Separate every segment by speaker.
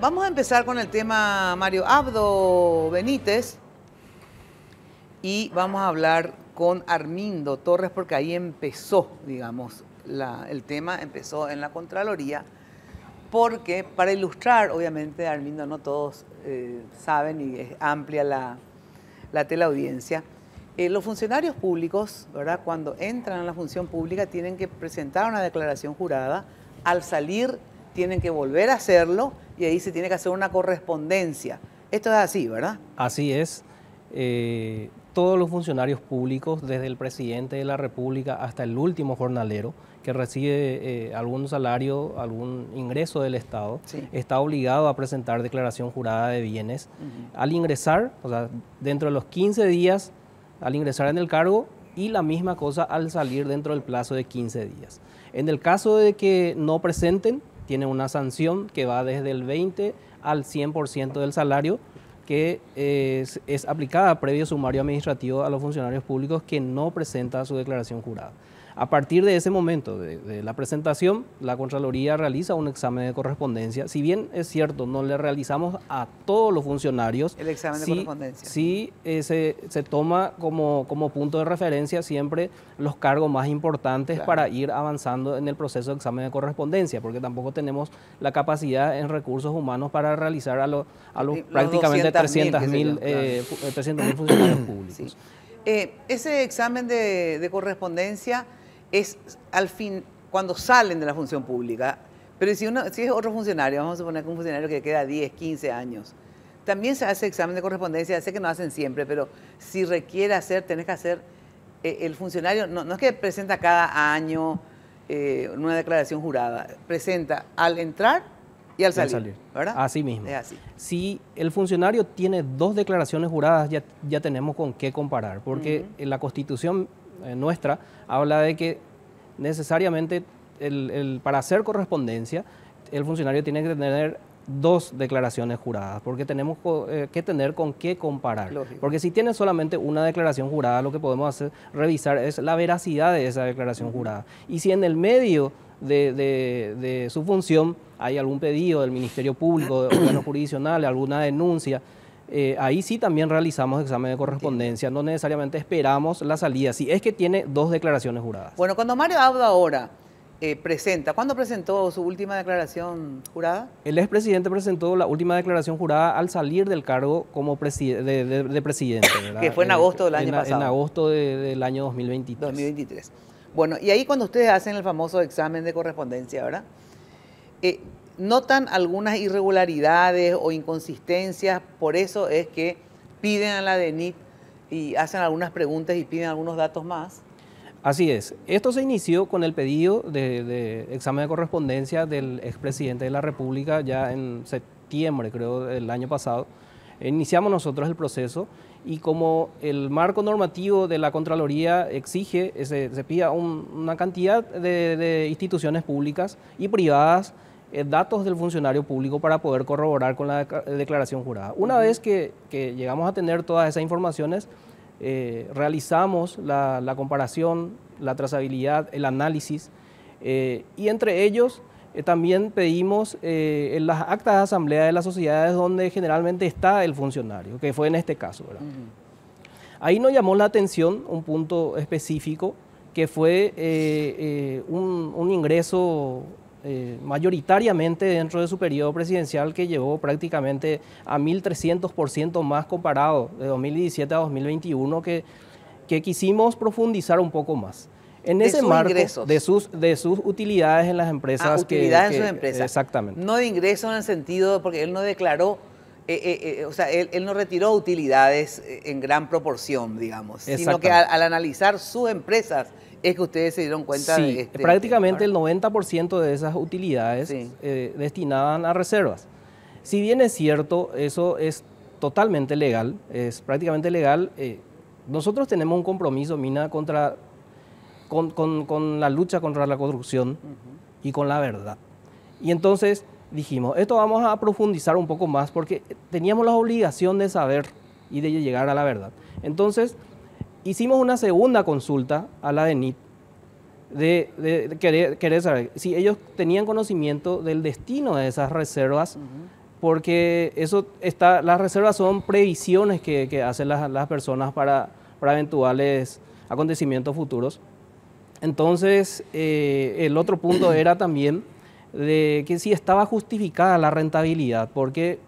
Speaker 1: vamos a empezar con el tema Mario Abdo Benítez y vamos a hablar con Armindo Torres porque ahí empezó, digamos, el tema empezó en la Contraloría porque para ilustrar, obviamente, Armindo, no todos saben y es amplia la teleaudiencia, los funcionarios públicos, ¿verdad?, cuando entran a la función pública tienen que presentar una declaración jurada, al salir tienen que volver a hacerlo y ahí se tiene que hacer una correspondencia. Esto es así, ¿verdad?
Speaker 2: Así es. Todos los funcionarios públicos, desde el presidente de la República hasta el último jornalero que recibe algún salario, algún ingreso del Estado,
Speaker 1: Sí.
Speaker 2: está obligado a presentar declaración jurada de bienes. Al ingresar, o sea, dentro de los 15 días, al ingresar en el cargo, y la misma cosa al salir dentro del plazo de 15 días. En el caso de que no presenten, tiene una sanción que va desde el 20 al 100% del salario, que es aplicada previo sumario administrativo a los funcionarios públicos que no presentan su declaración jurada. A partir de ese momento, de la presentación, la Contraloría realiza un examen de correspondencia. Si bien es cierto, no le realizamos a todos los funcionarios.
Speaker 1: El examen de correspondencia.
Speaker 2: Sí, se toma como punto de referencia siempre los cargos más importantes, claro, para ir avanzando en el proceso de examen de correspondencia, porque tampoco tenemos la capacidad en recursos humanos para realizar a los prácticamente 300.000 funcionarios públicos.
Speaker 1: Sí. Ese examen de correspondencia es al fin, cuando salen de la función pública, pero si es otro funcionario, vamos a suponer que un funcionario que queda 10, 15 años, también se hace examen de correspondencia, sé que no hacen siempre, pero si requiere hacer, tenés que hacer, el funcionario, no es que presenta cada año una declaración jurada, presenta al entrar y al salir, ¿verdad?
Speaker 2: Así mismo.
Speaker 1: Es así.
Speaker 2: Si el funcionario tiene 2 declaraciones juradas, ya tenemos con qué comparar, porque en la Constitución nuestra habla de que necesariamente para hacer correspondencia, el funcionario tiene que tener 2 declaraciones juradas, porque tenemos que tener con qué comparar.
Speaker 1: Lógico.
Speaker 2: Porque si tiene solamente una declaración jurada, lo que podemos revisar es la veracidad de esa declaración jurada. Y si en el medio de su función hay algún pedido del Ministerio Público, de órganos jurisdiccionales, alguna denuncia, ahí sí también realizamos examen de correspondencia, no necesariamente esperamos la salida, si es que tiene 2 declaraciones juradas.
Speaker 1: Bueno, cuando Mario Abdo ahora presenta, ¿cuándo presentó su última declaración jurada?
Speaker 2: El expresidente presentó la última declaración jurada al salir del cargo como de presidente, ¿verdad?
Speaker 1: Que fue en agosto del año pasado.
Speaker 2: En agosto del año 2023.
Speaker 1: Bueno, y ahí cuando ustedes hacen el famoso examen de correspondencia, ¿verdad? ¿Notan algunas irregularidades o inconsistencias? Por eso es que piden a la DENIT y hacen algunas preguntas y piden algunos datos más.
Speaker 2: Así es. Esto se inició con el pedido de examen de correspondencia del expresidente de la República ya en septiembre, creo, del año pasado. Iniciamos nosotros el proceso y como el marco normativo de la Contraloría exige, se pida una cantidad de instituciones públicas y privadas, datos del funcionario público para poder corroborar con la declaración jurada. Una vez que llegamos a tener todas esas informaciones, realizamos la comparación, la trazabilidad, el análisis, y entre ellos también pedimos en las actas de asamblea de las sociedades donde generalmente está el funcionario, que fue en este caso, ¿verdad? Ahí nos llamó la atención un punto específico que fue un ingreso mayoritariamente dentro de su periodo presidencial que llevó prácticamente a 1.300% más comparado de 2017 a 2021 que quisimos profundizar un poco más. En ese marco
Speaker 1: ingresos.
Speaker 2: de sus utilidades en las empresas.
Speaker 1: Utilidades en sus empresas.
Speaker 2: Exactamente.
Speaker 1: No de ingresos en el sentido, porque él no declaró, o sea, él no retiró utilidades en gran proporción, digamos, sino que al analizar sus empresas es que ustedes se dieron cuenta de este
Speaker 2: prácticamente el 90% de esas utilidades destinaban a reservas. Si bien es cierto, eso es totalmente legal, es prácticamente legal, nosotros tenemos un compromiso, Mina, con la lucha contra la corrupción y con la verdad. Y entonces dijimos, esto vamos a profundizar un poco más porque teníamos la obligación de saber y de llegar a la verdad. Entonces, hicimos una segunda consulta a la DENIT de querer saber si ellos tenían conocimiento del destino de esas reservas porque eso está, las reservas son previsiones que hacen las personas para eventuales acontecimientos futuros. Entonces, el otro punto era también de que si estaba justificada la rentabilidad, porque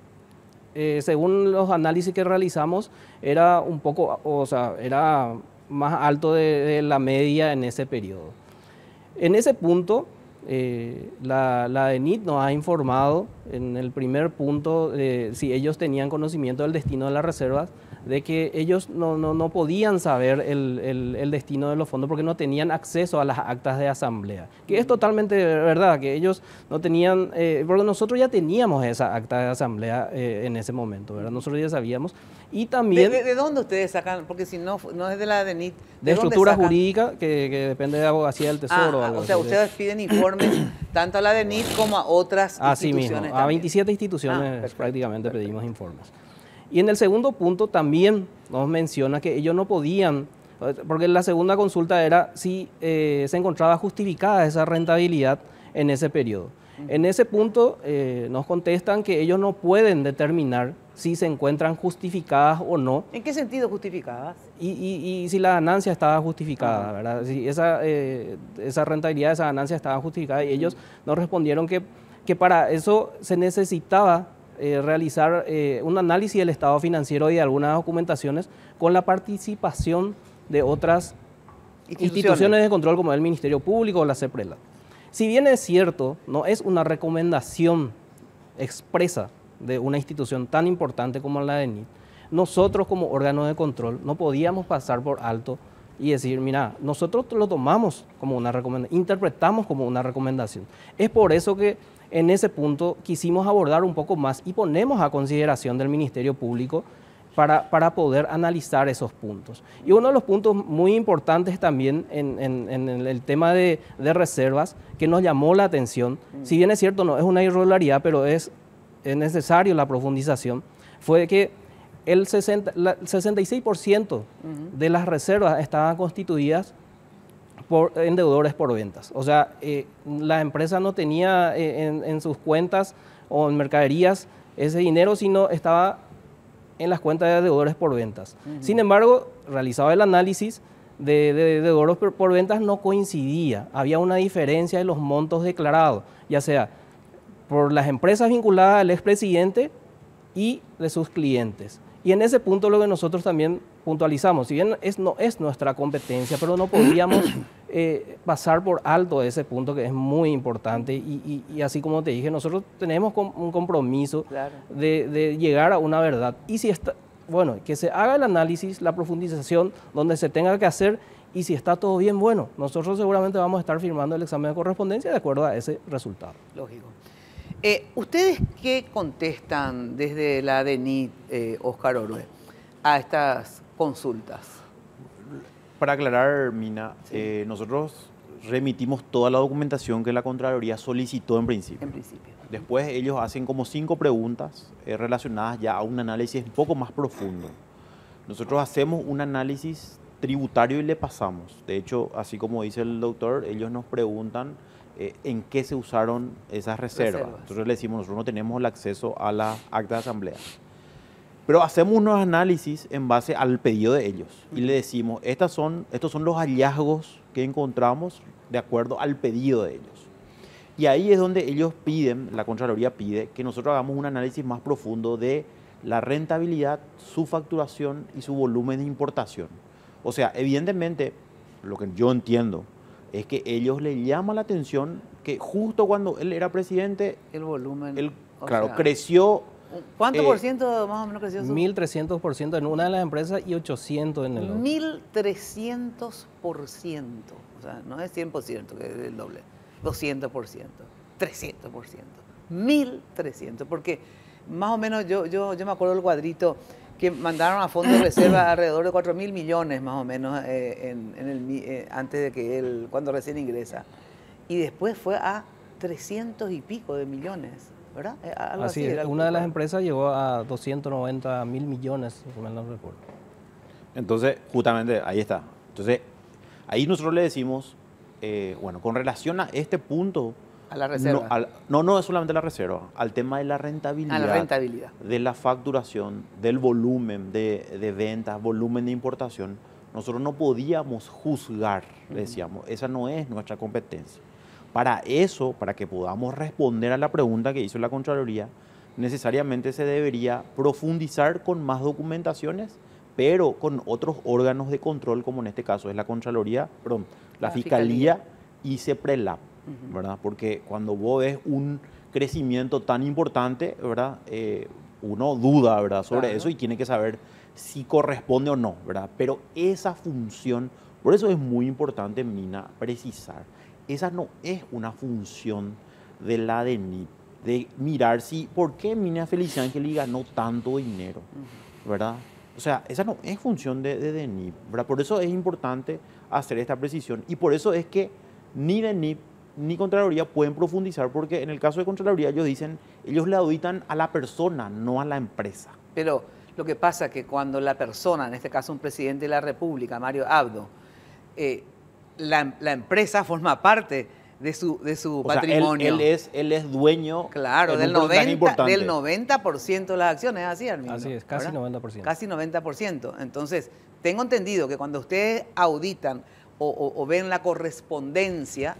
Speaker 2: según los análisis que realizamos, era un poco, o sea, era más alto de la media en ese periodo. En ese punto, la DENIT nos ha informado en el primer punto si ellos tenían conocimiento del destino de las reservas, de que ellos no podían saber el destino de los fondos porque no tenían acceso a las actas de asamblea. Que es totalmente verdad, que ellos no tenían, porque nosotros ya teníamos esa acta de asamblea en ese momento, ¿verdad? Nosotros ya sabíamos. Y también...
Speaker 1: ¿De dónde ustedes sacan? Porque si no, no es de la DENIT.
Speaker 2: De estructura jurídica que depende de Abogacía del Tesoro.
Speaker 1: O sea, ustedes piden informes tanto a la DENIT como a otras instituciones.
Speaker 2: Mismo,
Speaker 1: también.
Speaker 2: A 27 instituciones prácticamente pedimos informes. Y en el segundo punto también nos menciona que ellos no podían, porque la segunda consulta era si se encontraba justificada esa rentabilidad en ese periodo. En ese punto nos contestan que ellos no pueden determinar si se encuentran justificadas o no.
Speaker 1: ¿En qué sentido justificadas?
Speaker 2: Y si la ganancia estaba justificada, ¿verdad? Si esa rentabilidad, esa ganancia estaba justificada, y ellos nos respondieron que para eso se necesitaba realizar un análisis del estado financiero y de algunas documentaciones con la participación de otras instituciones de control como el Ministerio Público o la CEPRELAT. Si bien es cierto, no es una recomendación expresa de una institución tan importante como la DENIT, nosotros como órgano de control no podíamos pasar por alto y decir, mira, nosotros lo tomamos como una recomendación, interpretamos como una recomendación. Es por eso que en ese punto quisimos abordar un poco más y ponemos a consideración del Ministerio Público para poder analizar esos puntos. Y uno de los puntos muy importantes también en el tema de reservas que nos llamó la atención, si bien es cierto, no es una irregularidad, pero es necesario la profundización, fue que el 66% de las reservas estaban constituidas en deudores por ventas. O sea, la empresa no tenía en sus cuentas o en mercaderías ese dinero, sino estaba en las cuentas de deudores por ventas. Sin embargo, realizado el análisis de deudores por ventas, no coincidía. Había una diferencia de los montos declarados, ya sea por las empresas vinculadas al expresidente y de sus clientes. Y en ese punto lo que nosotros también puntualizamos, si bien no es nuestra competencia, pero no podríamos pasar por alto ese punto que es muy importante y así como te dije, nosotros tenemos un compromiso de llegar a una verdad. Y si está, bueno, que se haga el análisis, la profundización donde se tenga que hacer, y si está todo bien, bueno, nosotros seguramente vamos a estar firmando el examen de correspondencia de acuerdo a ese resultado.
Speaker 1: Lógico. ¿Ustedes qué contestan desde la DENIT, Óscar Orue, a estas consultas?
Speaker 3: Para aclarar, Mina, sí. Nosotros remitimos toda la documentación que la Contraloría solicitó en principio.
Speaker 1: En principio.
Speaker 3: Después ellos hacen como 5 preguntas relacionadas ya a un análisis un poco más profundo. Nosotros hacemos un análisis tributario y le pasamos. De hecho, así como dice el doctor, ellos nos preguntan en qué se usaron esas reservas. Entonces le decimos, nosotros no tenemos el acceso a la acta de asamblea. Pero hacemos unos análisis en base al pedido de ellos y le decimos, estos son los hallazgos que encontramos de acuerdo al pedido de ellos. Y ahí es donde ellos piden, la Contraloría pide, que nosotros hagamos un análisis más profundo de la rentabilidad, su facturación y su volumen de importación. O sea, evidentemente, lo que yo entiendo es que ellos le llama la atención que justo cuando él era presidente,
Speaker 1: el volumen,
Speaker 3: creció.
Speaker 1: ¿Cuánto por ciento más o menos creció?
Speaker 2: 1.300% en una de las empresas y 800% en el otro.
Speaker 1: 1.300%. O sea, no es 100%, que es el doble. 200%, 300%, 1.300%. Porque más o menos yo me acuerdo del cuadrito que mandaron a fondo de reserva alrededor de 4.000 millones más o menos antes de que él, cuando recién ingresa. Y después fue a 300 y pico de millones, ¿verdad? Algo
Speaker 2: así es, una de las empresas llegó a 290.000 millones, si mal no recuerdo.
Speaker 3: Entonces, justamente ahí está. Entonces, ahí nosotros le decimos, bueno, con relación a este punto,
Speaker 1: A la reserva.
Speaker 3: No es solamente la reserva, al tema de la rentabilidad.
Speaker 1: A la rentabilidad.
Speaker 3: De la facturación, del volumen de ventas, volumen de importación. Nosotros no podíamos juzgar, decíamos, esa no es nuestra competencia. Para eso, para que podamos responder a la pregunta que hizo la Contraloría, necesariamente se debería profundizar con más documentaciones, pero con otros órganos de control, como en este caso es la Contraloría, perdón, la Fiscalía y CEPRELAP, ¿verdad? Porque cuando vos ves un crecimiento tan importante, ¿verdad? Uno duda, ¿verdad? Sobre eso y tiene que saber si corresponde o no, ¿verdad? Pero esa función, por eso es muy importante, Mina, precisar, esa no es una función de la DENIT, de mirar si, ¿por qué Mina Feliciángel ganó tanto dinero? ¿Verdad? O sea, esa no es función de DENIT, ¿verdad? Por eso es importante hacer esta precisión y por eso es que ni DENIT ni Contraloría pueden profundizar, porque en el caso de Contraloría ellos dicen, ellos le auditan a la persona, no a la empresa.
Speaker 1: Pero lo que pasa es que cuando la persona, en este caso un presidente de la República, Mario Abdo, la empresa forma parte de su patrimonio.
Speaker 3: Él es dueño,
Speaker 1: claro, del 90% de las acciones, así, Armindo.
Speaker 2: Así es, casi
Speaker 1: ¿verdad?
Speaker 2: 90%.
Speaker 1: Casi 90%. Entonces, tengo entendido que cuando ustedes auditan o ven la correspondencia,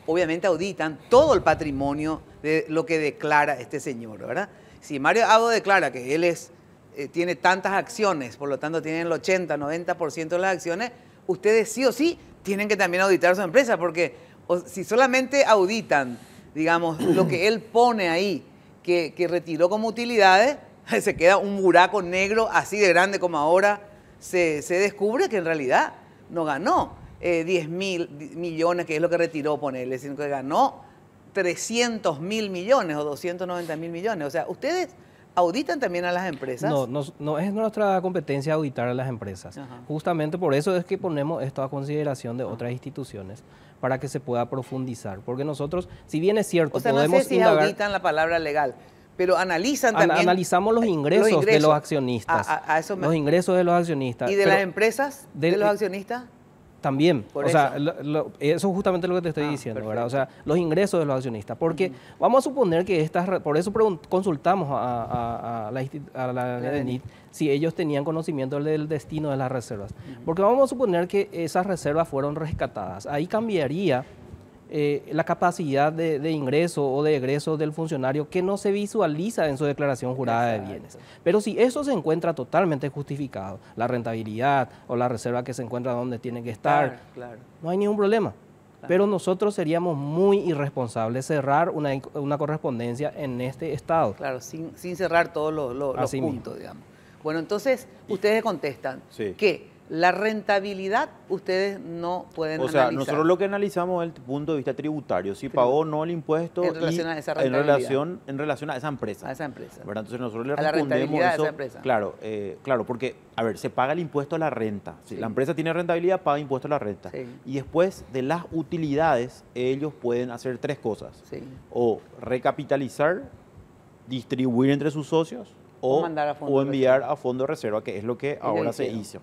Speaker 1: obviamente auditan todo el patrimonio de lo que declara este señor, ¿verdad? Si Mario Abdo declara que él tiene tantas acciones, por lo tanto tiene el 80-90% de las acciones, ustedes sí o sí tienen que también auditar su empresa, porque si solamente auditan, digamos, lo que él pone ahí, que retiró como utilidades, se queda un buraco negro así de grande como ahora se descubre que en realidad no ganó 10.000 millones, que es lo que retiró, ponerle, sino que ganó 300.000 millones o 290.000 millones. O sea, ustedes auditan también a las empresas.
Speaker 2: No es nuestra competencia auditar a las empresas. Justamente por eso es que ponemos esto a consideración de otras instituciones, para que se pueda profundizar. Porque nosotros, si bien es cierto,
Speaker 1: o sea,
Speaker 2: podemos
Speaker 1: no sé si auditan la palabra legal, pero analizan también.
Speaker 2: Analizamos los ingresos de los accionistas. Los ingresos de los accionistas.
Speaker 1: ¿Y de las empresas de los accionistas?
Speaker 2: También,
Speaker 1: por
Speaker 2: o sea, eso es justamente lo que te estoy diciendo,
Speaker 1: perfecto.
Speaker 2: ¿verdad? O sea, los ingresos de los accionistas, porque vamos a suponer que por eso consultamos a la DENIT si ellos tenían conocimiento del destino de las reservas, porque vamos a suponer que esas reservas fueron rescatadas, ahí cambiaría la capacidad de ingreso o de egreso del funcionario que no se visualiza en su declaración jurada de bienes. Pero si eso se encuentra totalmente justificado, la rentabilidad o la reserva que se encuentra donde tiene que estar, no hay ningún problema. Pero nosotros seríamos muy irresponsables cerrar una correspondencia en este estado.
Speaker 1: Claro, sin cerrar todos los puntos, digamos. Bueno, entonces ustedes contestan que la rentabilidad ustedes no pueden analizar.
Speaker 3: O sea, nosotros lo que analizamos es el punto de vista tributario, si pagó o no el impuesto
Speaker 1: en relación a esa rentabilidad.
Speaker 3: en relación a esa empresa.
Speaker 1: A esa empresa.
Speaker 3: ¿Verdad? Entonces nosotros le
Speaker 1: a la rentabilidad de esa empresa.
Speaker 3: Claro, claro, porque, a ver, se paga el impuesto a la renta. Si la empresa tiene rentabilidad, paga impuesto a la renta. Y después de las utilidades, ellos pueden hacer tres cosas. O recapitalizar, distribuir entre sus socios, o enviar a fondo de reserva, que es lo que ahora se hizo,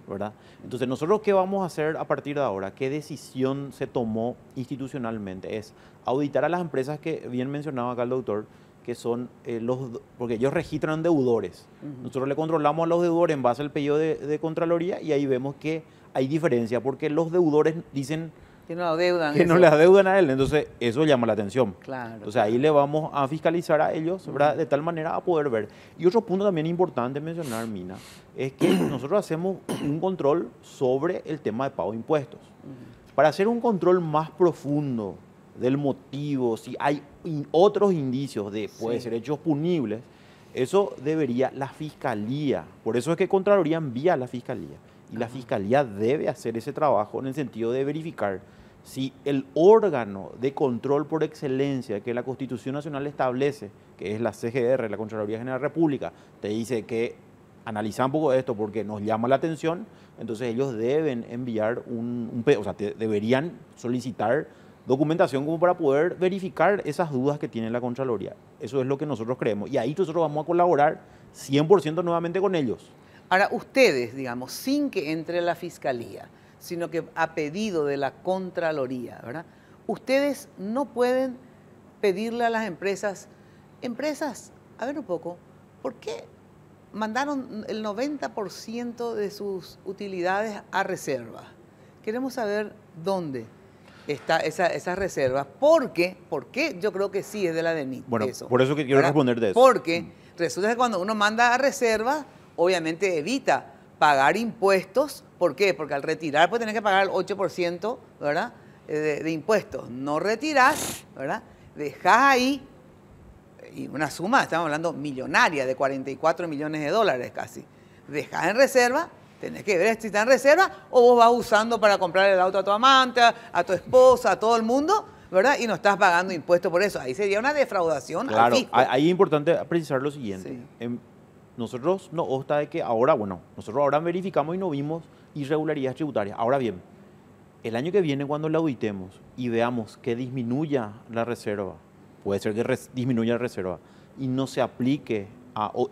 Speaker 3: ¿verdad? Entonces, nosotros, ¿qué vamos a hacer a partir de ahora? ¿Qué decisión se tomó institucionalmente? Es auditar a las empresas que bien mencionaba acá el doctor, que son porque ellos registran deudores. Nosotros le controlamos a los deudores en base al pedido de Contraloría y ahí vemos que hay diferencia, porque los deudores dicen
Speaker 1: que no adeudan.
Speaker 3: Que no le adeudan a él, entonces eso llama la atención.
Speaker 1: Claro.
Speaker 3: Entonces ahí le vamos a fiscalizar a ellos, ¿verdad? De tal manera a poder ver. Y otro punto también importante mencionar, Mina, es que nosotros hacemos un control sobre el tema de pago de impuestos. Para hacer un control más profundo del motivo, si hay otros indicios de, puede ser hechos punibles, eso debería la Fiscalía. Por eso es que Contraloría envía a la Fiscalía. Y la Fiscalía debe hacer ese trabajo en el sentido de verificar si el órgano de control por excelencia que la Constitución Nacional establece, que es la CGR, la Contraloría General de la República, te dice que analiza un poco esto porque nos llama la atención, entonces ellos deben enviar deberían solicitar documentación como para poder verificar esas dudas que tiene la Contraloría. Eso es lo que nosotros creemos. Y ahí nosotros vamos a colaborar 100% nuevamente con ellos.
Speaker 1: Ahora, ustedes, digamos, sin que entre la Fiscalía, sino que a pedido de la Contraloría, ¿verdad? Ustedes no pueden pedirle a las empresas, a ver un poco, ¿por qué mandaron el 90% de sus utilidades a reserva? Queremos saber dónde está esa reserva. ¿Por qué? Yo creo que sí es de la DENIT.
Speaker 3: Bueno,
Speaker 1: eso,
Speaker 3: por eso que quiero
Speaker 1: ¿verdad?
Speaker 3: responder de eso.
Speaker 1: Porque resulta que cuando uno manda a reserva, obviamente evita pagar impuestos. ¿Por qué? Porque al retirar pues tenés que pagar el 8%, ¿verdad? De impuestos. No retirás, ¿verdad? Dejás ahí, y una suma, estamos hablando millonaria, de 44 millones de dólares casi. Dejás en reserva, tenés que ver si está en reserva o vos vas usando para comprar el auto a tu amante, a tu esposa, a todo el mundo, ¿verdad? Y no estás pagando impuestos por eso. Ahí sería una defraudación al
Speaker 3: Claro,
Speaker 1: fisco.
Speaker 3: ahí es importante precisar lo siguiente.
Speaker 1: Sí.
Speaker 3: Nosotros no obsta de que ahora, nosotros ahora verificamos y no vimos irregularidades tributarias. Ahora bien, el año que viene cuando la auditemos y veamos que disminuya la reserva, puede ser que disminuya la reserva y no se aplique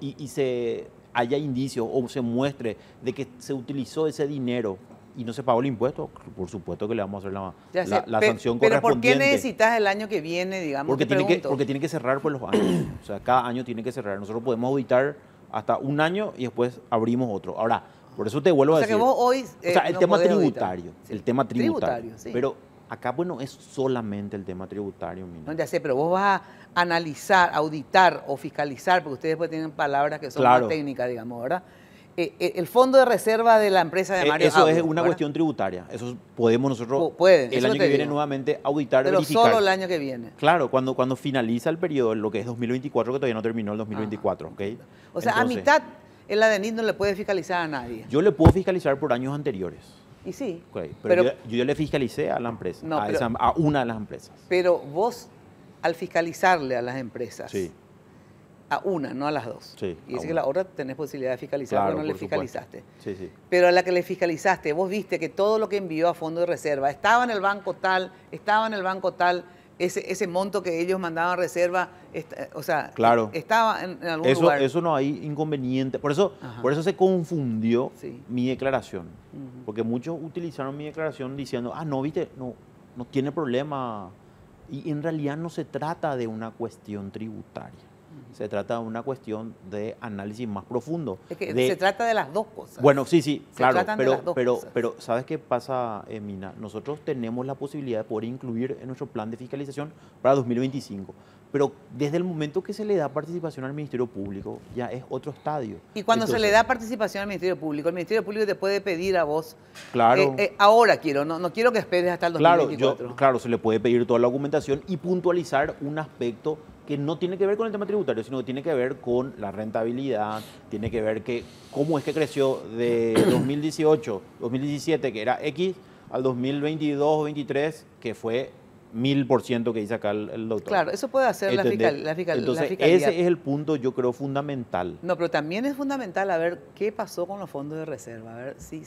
Speaker 3: y se haya indicios o se muestre de que se utilizó ese dinero y no se pagó el impuesto, por supuesto que le vamos a hacer la sanción
Speaker 1: pero ¿por qué
Speaker 3: correspondiente.
Speaker 1: necesitas el año que viene, digamos?
Speaker 3: Porque
Speaker 1: porque
Speaker 3: tiene que cerrar por los años. O sea, cada año tiene que cerrar. Nosotros podemos auditar hasta un año y después abrimos otro. Ahora, por eso te vuelvo a decir.
Speaker 1: O sea, que vos hoy.
Speaker 3: O sea, el
Speaker 1: no
Speaker 3: tema
Speaker 1: podés
Speaker 3: tributario.
Speaker 1: auditar. Sí.
Speaker 3: El tema tributario.
Speaker 1: Sí.
Speaker 3: Pero acá, bueno, es solamente el tema tributario, Mina.
Speaker 1: No, ya sé, pero vos vas a analizar, auditar o fiscalizar, porque ustedes después tienen palabras que son más técnicas, digamos, ¿verdad? El fondo de reserva de la empresa de Mario
Speaker 3: Eso
Speaker 1: Abdo,
Speaker 3: es una
Speaker 1: ¿verdad?
Speaker 3: cuestión tributaria. Eso podemos nosotros el año que viene nuevamente auditar,
Speaker 1: pero
Speaker 3: verificar.
Speaker 1: solo el año que viene.
Speaker 3: Claro, cuando finaliza el periodo, lo que es 2024, que todavía no terminó el 2024, ¿ok?
Speaker 1: O sea, entonces, a mitad el ADENIT no le puede fiscalizar a nadie.
Speaker 3: Yo le puedo fiscalizar por años anteriores.
Speaker 1: Y sí.
Speaker 3: Okay, pero yo ya le fiscalicé a la empresa,
Speaker 1: no,
Speaker 3: a una de las empresas.
Speaker 1: Pero vos, al fiscalizarle a las empresas,
Speaker 3: sí.
Speaker 1: A una, no a las dos.
Speaker 3: Sí,
Speaker 1: y dice que la otra tenés posibilidad de fiscalizar,
Speaker 3: claro,
Speaker 1: pero no le fiscalizaste.
Speaker 3: Sí, sí.
Speaker 1: Pero a la que le fiscalizaste, vos viste que todo lo que envió a fondo de reserva estaba en el banco tal, ese monto que ellos mandaban a reserva, o sea,
Speaker 3: claro.
Speaker 1: Estaba en algún lugar.
Speaker 3: Eso no hay inconveniente. Por eso se confundió mi declaración. Porque muchos utilizaron mi declaración diciendo, no, viste, no tiene problema. Y en realidad no se trata de una cuestión tributaria. Se trata de una cuestión de análisis más profundo.
Speaker 1: Es que se trata de las dos cosas.
Speaker 3: Bueno, sí, claro, pero ¿sabes qué pasa, Mina? Nosotros tenemos la posibilidad de poder incluir en nuestro plan de fiscalización para 2025, pero desde el momento que se le da participación al Ministerio Público, ya es otro estadio.
Speaker 1: Y cuando se le da participación al Ministerio Público, el Ministerio Público te puede pedir a vos,
Speaker 3: claro,
Speaker 1: ahora no quiero que esperes hasta el 2024.
Speaker 3: Claro, se le puede pedir toda la documentación y puntualizar un aspecto que no tiene que ver con el tema tributario, sino que tiene que ver con la rentabilidad, tiene que ver cómo es que creció de 2018, 2017, que era X, al 2022 o 2023, que fue 1000% que dice acá el doctor.
Speaker 1: Claro, eso puede hacer la fiscalía.
Speaker 3: Entonces, ese es el punto, yo creo, fundamental.
Speaker 1: No, pero también es fundamental a ver qué pasó con los fondos de reserva, a ver si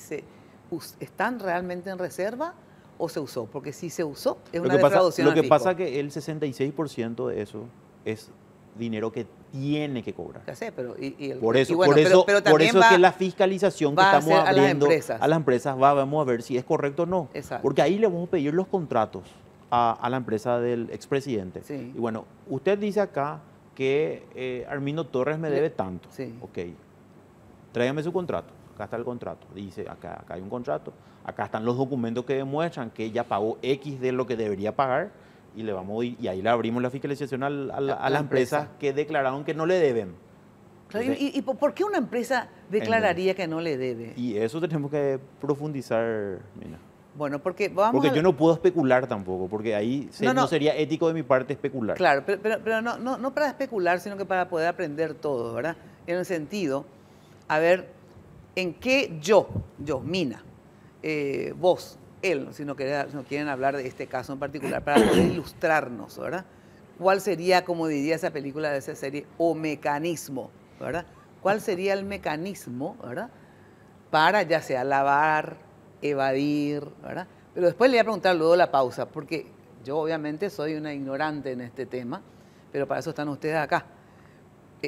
Speaker 1: están realmente en reserva o se usó, porque si se usó es una defraudación.
Speaker 3: Lo que pasa es que el 66% de eso es dinero que tiene que cobrar.
Speaker 1: Ya sé, pero
Speaker 3: por eso es que la fiscalización que estamos abriendo a las empresas vamos a ver si es correcto o no.
Speaker 1: Exacto.
Speaker 3: Porque ahí le vamos a pedir los contratos a la empresa del expresidente.
Speaker 1: Sí.
Speaker 3: Y bueno, usted dice acá que Armindo Torres me debe tanto.
Speaker 1: Sí.
Speaker 3: Ok, tráigame su contrato. Acá está el contrato. Dice, acá hay un contrato. Acá están los documentos que demuestran que ella pagó X de lo que debería pagar y ahí le abrimos la fiscalización a las empresas que declararon que no le deben.
Speaker 1: Claro, ¿y por qué una empresa declararía que no le debe?
Speaker 3: Y eso tenemos que profundizar, Mina.
Speaker 1: Bueno, porque
Speaker 3: yo no puedo especular tampoco, porque ahí no sería ético de mi parte especular.
Speaker 1: Claro, pero no para especular, sino que para poder aprender todo, ¿verdad? En el sentido, a ver, en qué yo, Mina, vos, él, si no quieren hablar de este caso en particular, para poder ilustrarnos, ¿verdad? ¿Cuál sería, como diría esa película de esa serie, o mecanismo, ¿verdad? ¿Cuál sería el mecanismo, ¿verdad? Para ya sea lavar, evadir, ¿verdad? Pero después le voy a preguntar luego la pausa, porque yo obviamente soy una ignorante en este tema, pero para eso están ustedes acá.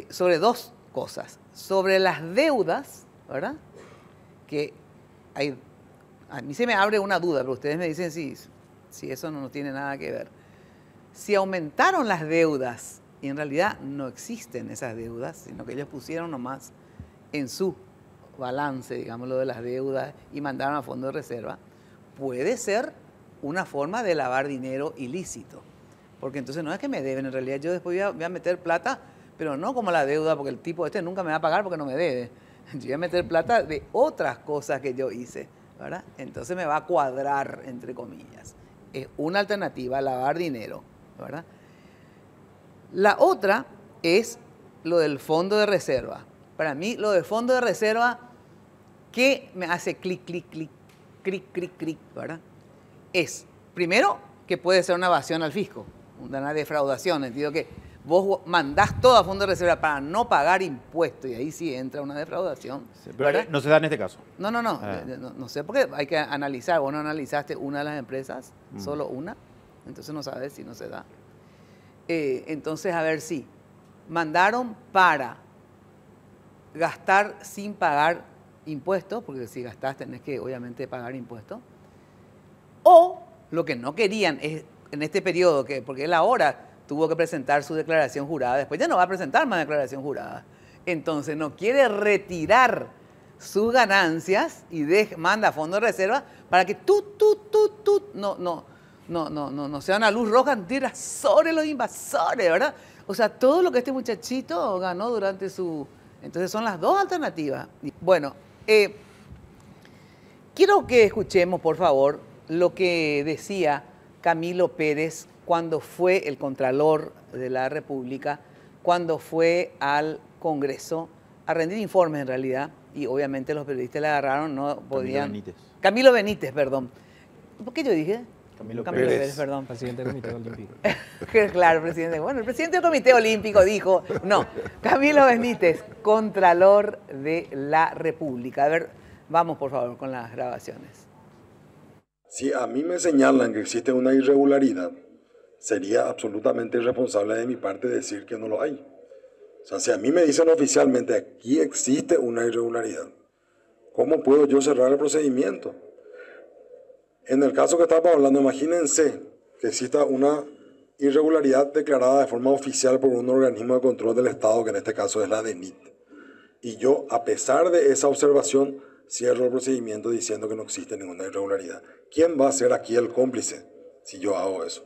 Speaker 1: Sobre dos cosas. Sobre las deudas, ¿verdad? Que a mí se me abre una duda, pero ustedes me dicen si eso no tiene nada que ver. si aumentaron las deudas y en realidad no existen esas deudas, sino que ellos pusieron nomás en su balance, digamos, lo de las deudas y mandaron a fondo de reserva, puede ser una forma de lavar dinero ilícito. Porque entonces no es que me deben, en realidad yo después voy a meter plata, pero no como la deuda, porque el tipo este nunca me va a pagar porque no me debe. Yo voy a meter plata de otras cosas que yo hice, ¿verdad? Entonces me va a cuadrar, entre comillas. Es una alternativa, lavar dinero, ¿verdad? La otra es lo del fondo de reserva. Para mí, lo del fondo de reserva, ¿qué me hace clic, clic, clic, clic, clic, clic, ¿verdad? Es, primero, que puede ser una evasión al fisco, una defraudación, en el sentido que vos mandás todo a fondo de reserva para no pagar impuestos y ahí sí entra una defraudación.
Speaker 3: Sí, pero no se da en este caso.
Speaker 1: No sé, porque hay que analizar. Vos no analizaste una de las empresas, solo una, entonces no sabes si no se da. Entonces, a ver si mandaron para gastar sin pagar impuestos, porque si gastás tenés que obviamente pagar impuestos, o lo que no querían es en este periodo, porque él ahora tuvo que presentar su declaración jurada, después ya no va a presentar más declaración jurada, entonces no quiere retirar sus ganancias y manda a fondo de reserva para que no sea una luz roja tira sobre los invasores, ¿verdad? O sea, todo lo que este muchachito ganó durante su... Entonces son las dos alternativas. Bueno, quiero que escuchemos, por favor, lo que decía Camilo Pérez cuando fue el Contralor de la República, cuando fue al Congreso a rendir informes en realidad, y obviamente los periodistas le agarraron, no podían... Camilo Benítez, perdón. ¿Por qué yo dije?
Speaker 3: Camilo
Speaker 1: Pérez, perdón.
Speaker 2: Presidente del Comité Olímpico.
Speaker 1: Claro, presidente. Bueno, el presidente del Comité Olímpico dijo, no, Camilo Benítez, Contralor de la República. A ver, vamos por favor con las grabaciones.
Speaker 4: Si a mí me señalan que existe una irregularidad, sería absolutamente irresponsable de mi parte decir que no lo hay. O sea, si a mí me dicen oficialmente aquí existe una irregularidad, ¿cómo puedo yo cerrar el procedimiento? En el caso que estamos hablando, imagínense que exista una irregularidad declarada de forma oficial por un organismo de control del Estado, que en este caso es la DENIT. Y yo, a pesar de esa observación, cierro el procedimiento diciendo que no existe ninguna irregularidad. ¿Quién va a ser aquí el cómplice si yo hago eso?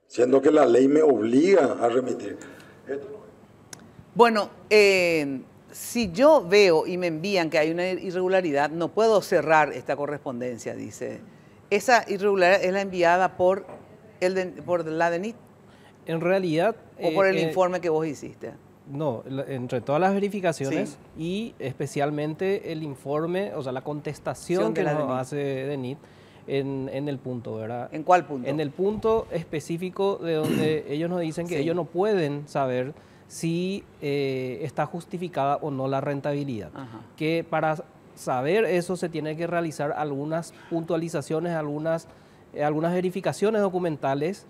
Speaker 4: Siendo que la ley me obliga a remitir.
Speaker 1: Bueno, si yo veo y me envían que hay una irregularidad, no puedo cerrar esta correspondencia, dice. ¿Esa irregularidad es la enviada por la DENIT?
Speaker 2: En realidad...
Speaker 1: ¿O por el informe que vos hiciste?
Speaker 2: No, entre todas las verificaciones y especialmente el informe, o sea, la contestación que nos hace DENIT en el punto, ¿verdad?
Speaker 1: ¿En cuál punto?
Speaker 2: En el punto específico de donde ellos nos dicen que ellos no pueden saber si está justificada o no la rentabilidad. Ajá. Que para saber eso se tiene que realizar algunas puntualizaciones, algunas verificaciones documentales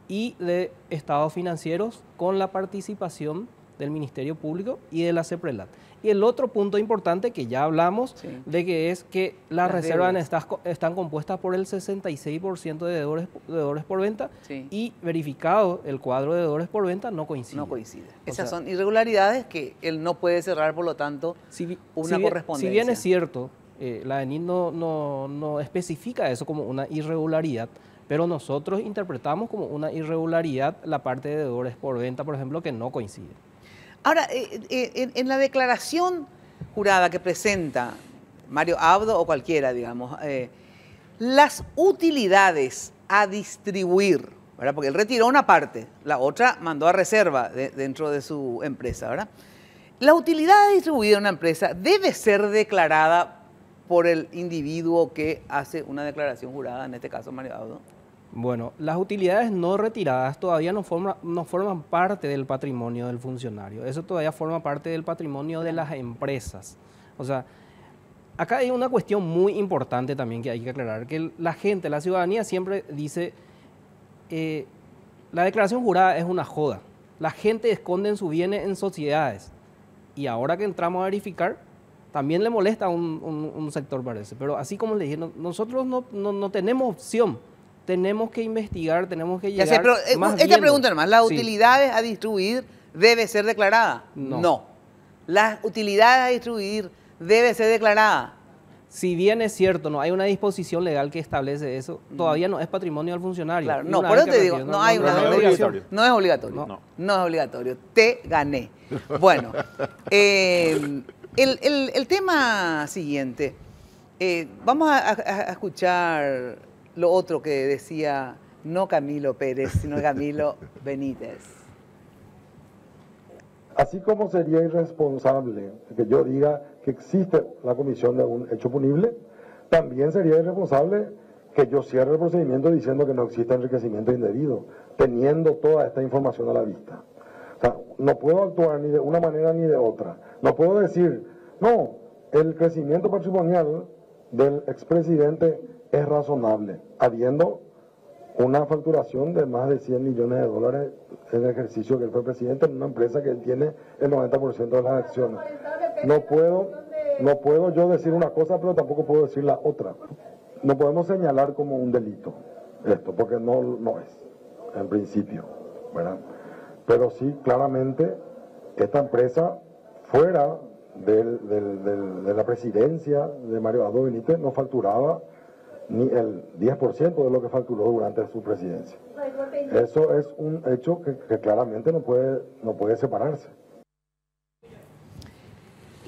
Speaker 2: y de estados financieros con la participación del Ministerio Público y de la CEPRELAT. Y el otro punto importante que ya hablamos, de que es que las reservas están compuestas por el 66% de deudores por venta y verificado el cuadro de deudores por venta no coincide.
Speaker 1: No coincide. Esas son irregularidades que él no puede cerrar, por lo tanto, una correspondencia.
Speaker 2: Si bien es cierto, la DENIT no especifica eso como una irregularidad, pero nosotros interpretamos como una irregularidad la parte de deudores por venta, por ejemplo, que no coincide.
Speaker 1: Ahora, en la declaración jurada que presenta Mario Abdo o cualquiera, digamos, las utilidades a distribuir, ¿verdad? Porque él retiró una parte, la otra mandó a reserva dentro de su empresa, ¿verdad? La utilidad a distribuir en una empresa debe ser declarada por el individuo que hace una declaración jurada, en este caso Mario Abdo.
Speaker 2: Bueno, las utilidades no retiradas todavía no forman parte del patrimonio del funcionario. Eso todavía forma parte del patrimonio de las empresas. O sea, acá hay una cuestión muy importante también que hay que aclarar, que la gente, la ciudadanía siempre dice, la declaración jurada es una joda. La gente esconde sus bienes en sociedades. Y ahora que entramos a verificar, también le molesta a un sector, parece. Pero así como le dije, nosotros no tenemos opción. tenemos que investigar, tenemos que
Speaker 1: Ya
Speaker 2: llegar
Speaker 1: sé, pero
Speaker 2: más
Speaker 1: esta
Speaker 2: viendo.
Speaker 1: pregunta nomás, ¿las
Speaker 2: Sí.
Speaker 1: utilidades a distribuir debe ser declarada?
Speaker 2: No.
Speaker 1: Las utilidades a distribuir debe ser declarada.
Speaker 2: Si bien es cierto, no hay una disposición legal que establece eso, todavía no es patrimonio del funcionario.
Speaker 1: Claro,
Speaker 2: Y
Speaker 1: no,
Speaker 2: una
Speaker 1: por
Speaker 2: vez
Speaker 1: eso
Speaker 2: que
Speaker 1: te digo,
Speaker 2: recibe,
Speaker 1: no hay una
Speaker 3: no es
Speaker 1: obligación.
Speaker 3: obligatorio.
Speaker 1: No es obligatorio.
Speaker 3: No.
Speaker 1: No es obligatorio. Te gané. Bueno, el tema siguiente. Vamos a escuchar lo otro que decía no Camilo Pérez, sino Camilo Benítez.
Speaker 4: Así como sería irresponsable que yo diga que existe la comisión de un hecho punible, también sería irresponsable que yo cierre el procedimiento diciendo que no existe enriquecimiento indebido, teniendo toda esta información a la vista. O sea, no puedo actuar ni de una manera ni de otra. No puedo decir, no, el crecimiento patrimonial del expresidente es razonable, habiendo una facturación de más de 100 millones de dólares en el ejercicio que él fue presidente en una empresa que él tiene el 90% de las acciones. No puedo yo decir una cosa, pero tampoco puedo decir la otra. No podemos señalar como un delito esto, porque no es, en principio, ¿verdad? Pero sí, claramente, esta empresa, fuera de la presidencia de Mario Abdo Benítez, no facturaba ni el 10% de lo que facturó durante su presidencia. Eso es un hecho que claramente no puede separarse.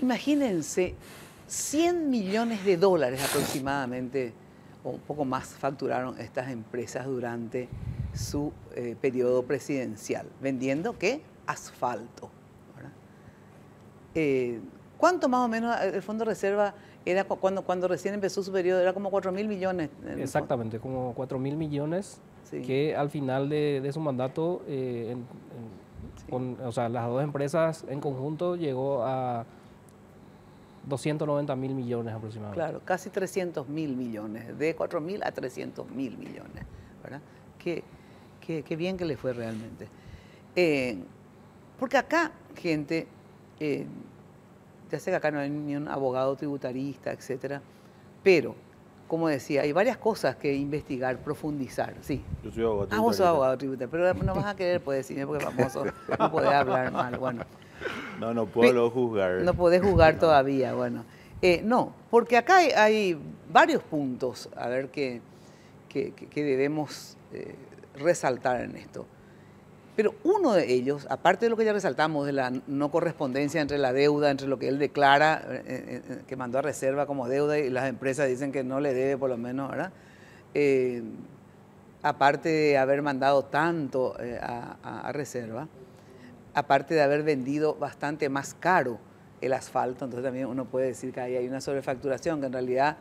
Speaker 1: Imagínense, 100 millones de dólares aproximadamente, o un poco más, facturaron estas empresas durante su periodo presidencial. ¿Vendiendo qué? Asfalto. ¿Cuánto más o menos el Fondo de Reserva era cuando recién empezó su periodo? Era como 4.000 millones.
Speaker 2: Exactamente, como 4.000 millones,
Speaker 1: Sí.
Speaker 2: que al final de su mandato, o sea, las dos empresas en conjunto llegó a 290.000 millones aproximadamente.
Speaker 1: Claro, casi 300.000 millones, de 4.000 a 300.000 millones, ¿verdad? Qué bien que le fue realmente. Porque acá, gente, ya sé que acá no hay ni un abogado tributarista, etcétera, pero, como decía, hay varias cosas que investigar, profundizar, sí.
Speaker 3: Yo soy abogado
Speaker 1: Vos sos
Speaker 3: tributarista.
Speaker 1: abogado tributario, pero no vas a querer poder decirme porque famoso, no podés hablar mal, bueno.
Speaker 3: No puedo juzgar.
Speaker 1: No podés jugar todavía, bueno. No, porque acá hay varios puntos, a ver, que debemos resaltar en esto. Pero uno de ellos, aparte de lo que ya resaltamos, de la no correspondencia entre la deuda, entre lo que él declara, que mandó a reserva como deuda y las empresas dicen que no le debe por lo menos, ¿verdad? Aparte de haber mandado tanto a reserva, aparte de haber vendido bastante más caro el asfalto, entonces también uno puede decir que ahí hay una sobrefacturación, que en realidad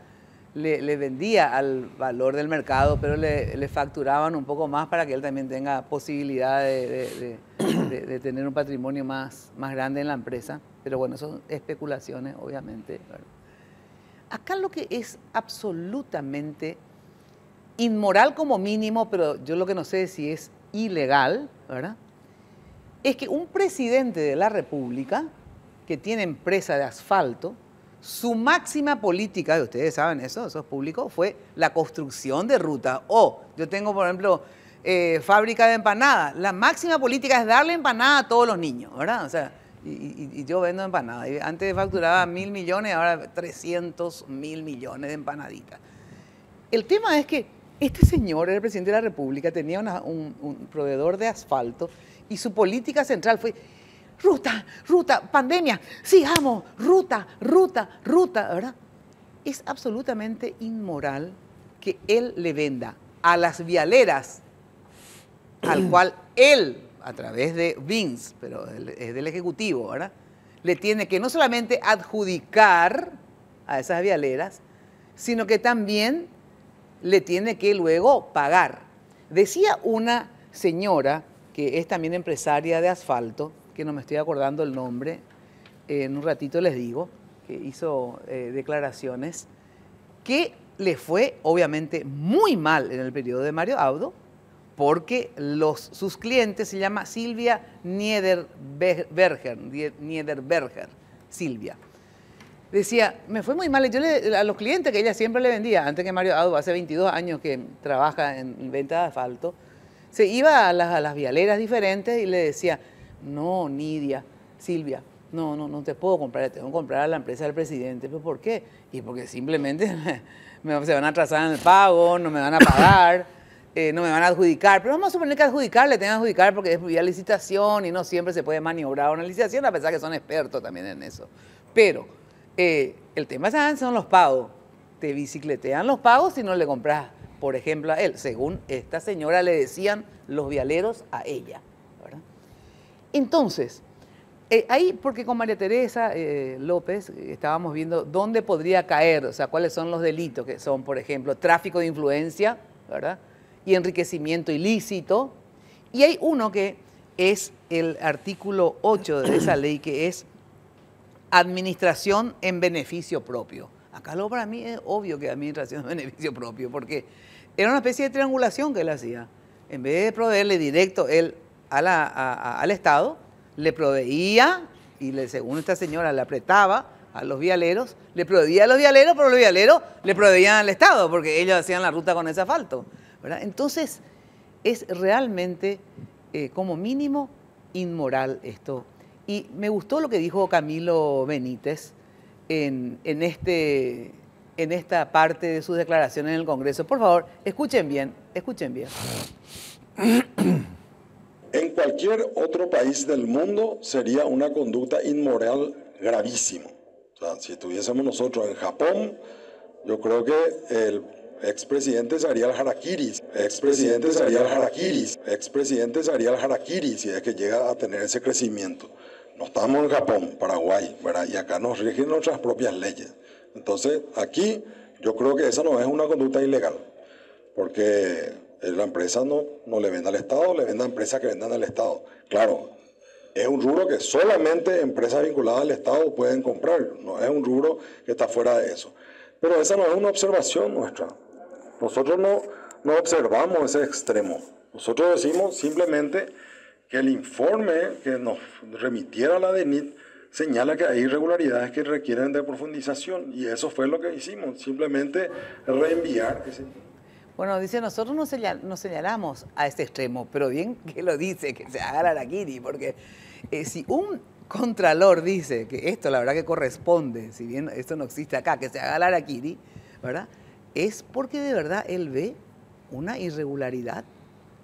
Speaker 1: le vendía al valor del mercado, pero le facturaban un poco más para que él también tenga posibilidad de tener un patrimonio más grande en la empresa. Pero bueno, son especulaciones, obviamente, ¿verdad? Acá lo que es absolutamente inmoral como mínimo, pero yo lo que no sé es si es ilegal, ¿verdad?, es que un presidente de la República que tiene empresa de asfalto, su máxima política, y ustedes saben eso es público, fue la construcción de rutas. Yo tengo, por ejemplo, fábrica de empanadas. La máxima política es darle empanada a todos los niños, ¿verdad? O sea, y yo vendo empanadas. Y antes facturaba 1.000 millones, ahora 300.000 millones de empanaditas. El tema es que este señor, el presidente de la República, tenía un proveedor de asfalto y su política central fue ruta, pandemia, sigamos, ruta, ¿verdad? Es absolutamente inmoral que él le venda a las vialeras, al cual él, a través de Vince, pero es del Ejecutivo, ¿verdad?, le tiene que no solamente adjudicar a esas vialeras, sino que también le tiene que luego pagar. Decía una señora que es también empresaria de asfalto, que no me estoy acordando el nombre, en un ratito les digo, que hizo declaraciones, que le fue obviamente muy mal en el periodo de Mario Abdo, porque sus clientes se llama Silvia Niederberger, Silvia. decía, me fue muy mal. Yo a los clientes que ella siempre le vendía, antes que Mario Abdo, hace 22 años que trabaja en venta de asfalto, se iba a las vialeras diferentes y le decía, no, Nidia, Silvia, no te puedo comprar, te tengo que comprar a la empresa del presidente. ¿Pero por qué? Y porque simplemente se van a atrasar en el pago, no me van a pagar, no me van a adjudicar. Pero vamos a suponer que adjudicar, le tengan que adjudicar porque es vía licitación y no siempre se puede maniobrar una licitación, a pesar que son expertos también en eso. Pero el tema son los pagos. Te bicicletean los pagos si no le compras, por ejemplo, a él. Según esta señora le decían los vialeros a ella, ¿verdad? Entonces, ahí, porque con María Teresa López estábamos viendo dónde podría caer, o sea, cuáles son los delitos, que son, por ejemplo, tráfico de influencia, ¿verdad? Y enriquecimiento ilícito. Y hay uno que es el artículo 8 de esa ley, que es administración en beneficio propio. Acá luego para mí es obvio que administración en beneficio propio, porque era una especie de triangulación que él hacía. En vez de proveerle directo él al Estado, le proveía, y según esta señora le apretaba a los vialeros, le proveía a los vialeros, pero los vialeros le proveían al Estado, porque ellos hacían la ruta con ese asfalto, ¿verdad? Entonces, es realmente, como mínimo, inmoral esto. Y me gustó lo que dijo Camilo Benítez en esta parte de sus declaraciones en el Congreso. Por favor, escuchen bien, escuchen bien.
Speaker 4: En cualquier otro país del mundo sería una conducta inmoral gravísima. O sea, si estuviésemos nosotros en Japón, yo creo que el expresidente se haría el harakiri, expresidente se haría el harakiri, expresidente se haría el harakiri si es que llega a tener ese crecimiento. No estamos en Japón, Paraguay, ¿verdad? Y acá nos rigen nuestras propias leyes. Entonces, aquí yo creo que esa no es una conducta ilegal, porque la empresa no le vende al Estado, le vende a empresas que vendan al Estado. Claro, es un rubro que solamente empresas vinculadas al Estado pueden comprar, no es un rubro que está fuera de eso. Pero esa no es una observación nuestra. Nosotros no observamos ese extremo. Nosotros decimos simplemente que el informe que nos remitiera la DENIT señala que hay irregularidades que requieren de profundización, y eso fue lo que hicimos, simplemente reenviar ese.
Speaker 1: Bueno, dice, nosotros no señalamos a este extremo, pero bien que lo dice, que se haga el harakiri, porque si un contralor dice que esto la verdad que corresponde, si bien esto no existe acá, que se haga el harakiri, ¿verdad? Es porque de verdad él ve una irregularidad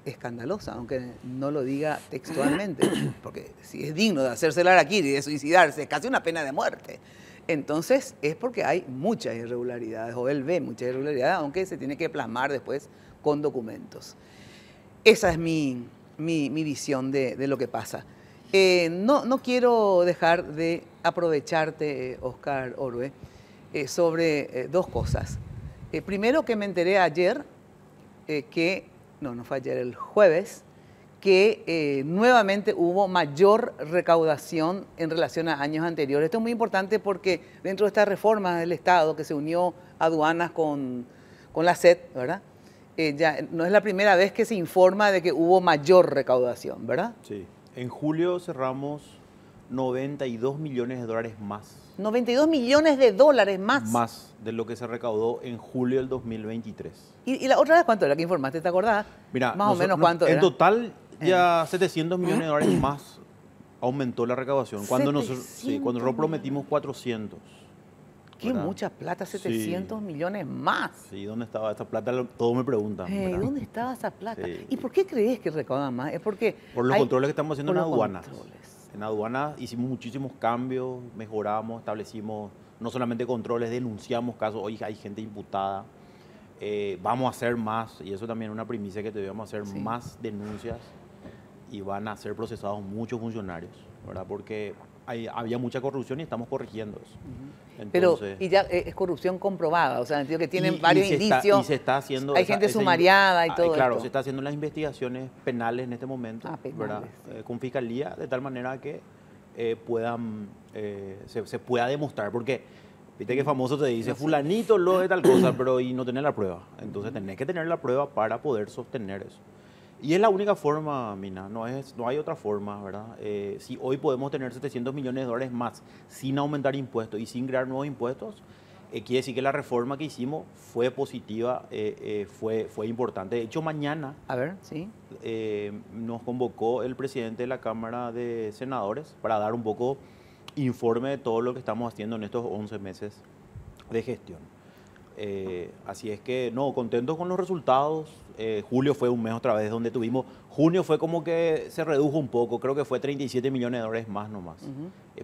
Speaker 1: escandalosa, aunque no lo diga textualmente, porque si es digno de hacerse el harakiri, de suicidarse, es casi una pena de muerte. Entonces es porque hay muchas irregularidades, o él ve muchas irregularidades, aunque se tiene que plasmar después con documentos. Esa es mi visión de lo que pasa. No quiero dejar de aprovecharte, Oscar Orue, sobre dos cosas. Primero, que me enteré ayer, no fue ayer, el jueves, que nuevamente hubo mayor recaudación en relación a años anteriores. Esto es muy importante porque dentro de estas reformas del Estado que se unió aduanas con la SED, ¿verdad? Ya no es la primera vez que se informa de que hubo mayor recaudación, ¿verdad?
Speaker 3: Sí. En julio cerramos 92 millones de dólares más.
Speaker 1: 92 millones de dólares más.
Speaker 3: Más de lo que se recaudó en julio del 2023.
Speaker 1: ¿Y la otra vez cuánto era que informaste? ¿Te acordás?
Speaker 3: Mira,
Speaker 1: más o menos cuánto era.
Speaker 3: En total ya 700 millones de dólares más aumentó la recaudación. Cuando nosotros prometimos 400.
Speaker 1: Qué mucha plata, 700 millones más.
Speaker 3: Sí, ¿dónde estaba esa plata? Todos me preguntan.
Speaker 1: ¿Dónde estaba esa plata?
Speaker 3: Sí.
Speaker 1: ¿Y por qué crees que recaudan más? Es porque
Speaker 3: por los controles que estamos haciendo en aduanas.
Speaker 1: Controles.
Speaker 3: En aduanas hicimos muchísimos cambios, mejoramos, establecimos no solamente controles, denunciamos casos. Hoy hay gente imputada. Vamos a hacer más, y eso también es una primicia que debemos hacer más denuncias, y van a ser procesados muchos funcionarios, ¿verdad? Porque había mucha corrupción y estamos corrigiendo eso. Entonces,
Speaker 1: pero ya es corrupción comprobada, o sea, en el sentido que tienen varios indicios.
Speaker 3: Y se está haciendo.
Speaker 1: Hay gente sumariada y todo
Speaker 3: claro,
Speaker 1: esto.
Speaker 3: se está haciendo las investigaciones penales en este momento, ¿verdad? Con fiscalía, de tal manera que se pueda demostrar. Porque, viste que famoso te dice, fulanito lo de tal cosa, pero y no tener la prueba. Entonces tenés que tener la prueba para poder sostener eso. Y es la única forma, Mina, no hay otra forma, ¿verdad? Si hoy podemos tener 700 millones de dólares más sin aumentar impuestos y sin crear nuevos impuestos, quiere decir que la reforma que hicimos fue positiva, fue importante. De hecho, mañana
Speaker 1: A ver, sí.
Speaker 3: nos convocó el presidente de la Cámara de Senadores para dar un poco informe de todo lo que estamos haciendo en estos 11 meses de gestión. Así es que, no, contentos con los resultados. Julio fue un mes otra vez donde tuvimos, junio fue como que se redujo un poco, creo que fue 37 millones de dólares más nomás.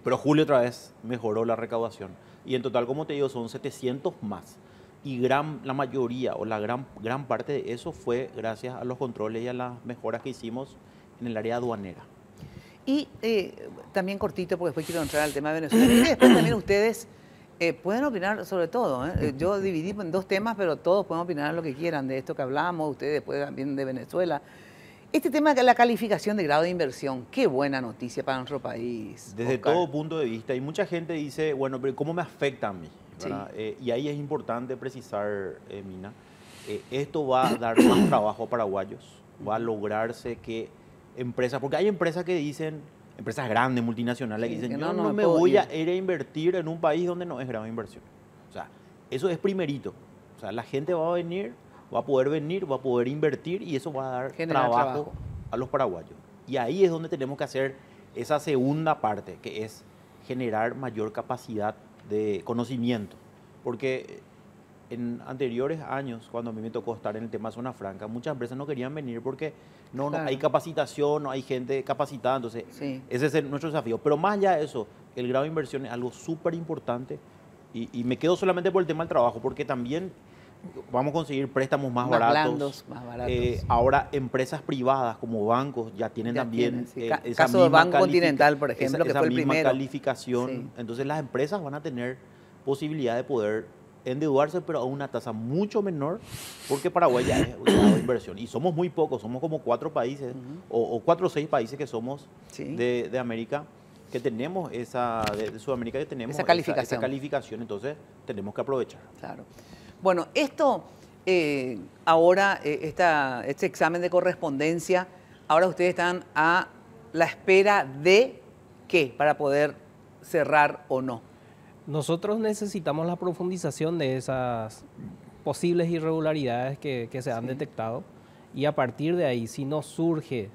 Speaker 3: Pero julio otra vez mejoró la recaudación. Y en total, como te digo, son 700 más. Y la mayoría o la gran parte de eso fue gracias a los controles y a las mejoras que hicimos en el área aduanera.
Speaker 1: Y también cortito, porque después quiero entrar al tema de Venezuela. Y después también ustedes pueden opinar sobre todo. Yo dividí en dos temas, pero todos pueden opinar lo que quieran de esto que hablamos, ustedes después también de Venezuela. Este tema de la calificación de grado de inversión, qué buena noticia para nuestro país.
Speaker 3: Desde
Speaker 1: Oscar.
Speaker 3: todo punto de vista, y mucha gente dice, bueno, pero ¿cómo me afecta a mí?
Speaker 1: Sí.
Speaker 3: Y ahí es importante precisar, Mina, esto va a dar más trabajo a paraguayos, va a lograrse que empresas, porque hay empresas que dicen, empresas grandes, multinacionales,
Speaker 1: Sí,
Speaker 3: que dicen,
Speaker 1: que
Speaker 3: yo
Speaker 1: no
Speaker 3: no me
Speaker 1: puedo
Speaker 3: voy a
Speaker 1: ir.
Speaker 3: ir a invertir en un país donde no es grado de inversión. O sea, eso es primerito. O sea, la gente va a venir, va a poder invertir y eso va a dar
Speaker 1: Generar
Speaker 3: trabajo a los paraguayos. Y ahí es donde tenemos que hacer esa segunda parte, que es generar mayor capacidad de conocimiento. Porque en anteriores años, cuando a mí me tocó estar en el tema zona franca, muchas empresas no querían venir porque no
Speaker 1: Claro.
Speaker 3: hay capacitación, no hay gente capacitada. Entonces,
Speaker 1: Sí.
Speaker 3: ese es nuestro desafío. Pero más allá de eso, el grado de inversión es algo súper importante. Y me quedo solamente por el tema del trabajo, porque también vamos a conseguir préstamos más baratos.
Speaker 1: Blandos, más baratos.
Speaker 3: Ahora, empresas privadas como bancos ya tienen
Speaker 1: Ya
Speaker 3: también
Speaker 1: tienen, sí.
Speaker 3: esa
Speaker 1: Caso del
Speaker 3: misma
Speaker 1: Banco Continental, por ejemplo, que
Speaker 3: esa
Speaker 1: fue el
Speaker 3: misma
Speaker 1: primero.
Speaker 3: calificación.
Speaker 1: Sí.
Speaker 3: Entonces, las empresas van a tener posibilidad de poder endeudarse, pero a una tasa mucho menor, porque Paraguay ya es un grado de inversión. Y somos muy pocos, somos como 4 países, o 4 o 6 países que somos
Speaker 1: Sí.
Speaker 3: de América, que tenemos de Sudamérica, que tenemos
Speaker 1: Esa calificación.
Speaker 3: esa calificación. Entonces, tenemos que aprovechar.
Speaker 1: Claro. Bueno, esto ahora, este examen de correspondencia, ahora ustedes están a la espera de ¿qué? Para poder cerrar o no.
Speaker 2: Nosotros necesitamos la profundización de esas posibles irregularidades que se han detectado y a partir de ahí, si no surge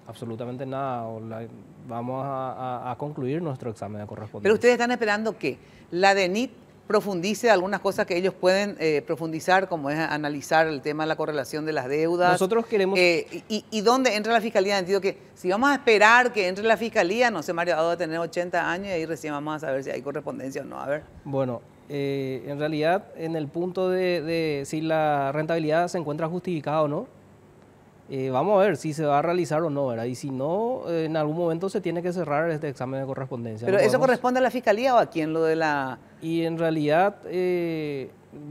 Speaker 2: absolutamente nada, vamos a concluir nuestro examen de correspondencia.
Speaker 1: Pero ustedes están esperando que la DENIT profundice algunas cosas que ellos pueden profundizar, como es analizar el tema de la correlación de las deudas.
Speaker 2: Nosotros queremos...
Speaker 1: ¿Y dónde entra la Fiscalía? Entiendo que si vamos a esperar que entre la Fiscalía, no sé, Mario Abdo va a tener 80 años y ahí recién vamos a saber si hay correspondencia o no. A ver.
Speaker 2: Bueno, en realidad, en el punto de si la rentabilidad se encuentra justificada o no, vamos a ver si se va a realizar o no, ¿verdad? Y si no, en algún momento se tiene que cerrar este examen de correspondencia.
Speaker 1: ¿Pero
Speaker 2: No
Speaker 1: eso
Speaker 2: podemos-
Speaker 1: corresponde a la Fiscalía o a quién lo de la...?
Speaker 2: Y en realidad,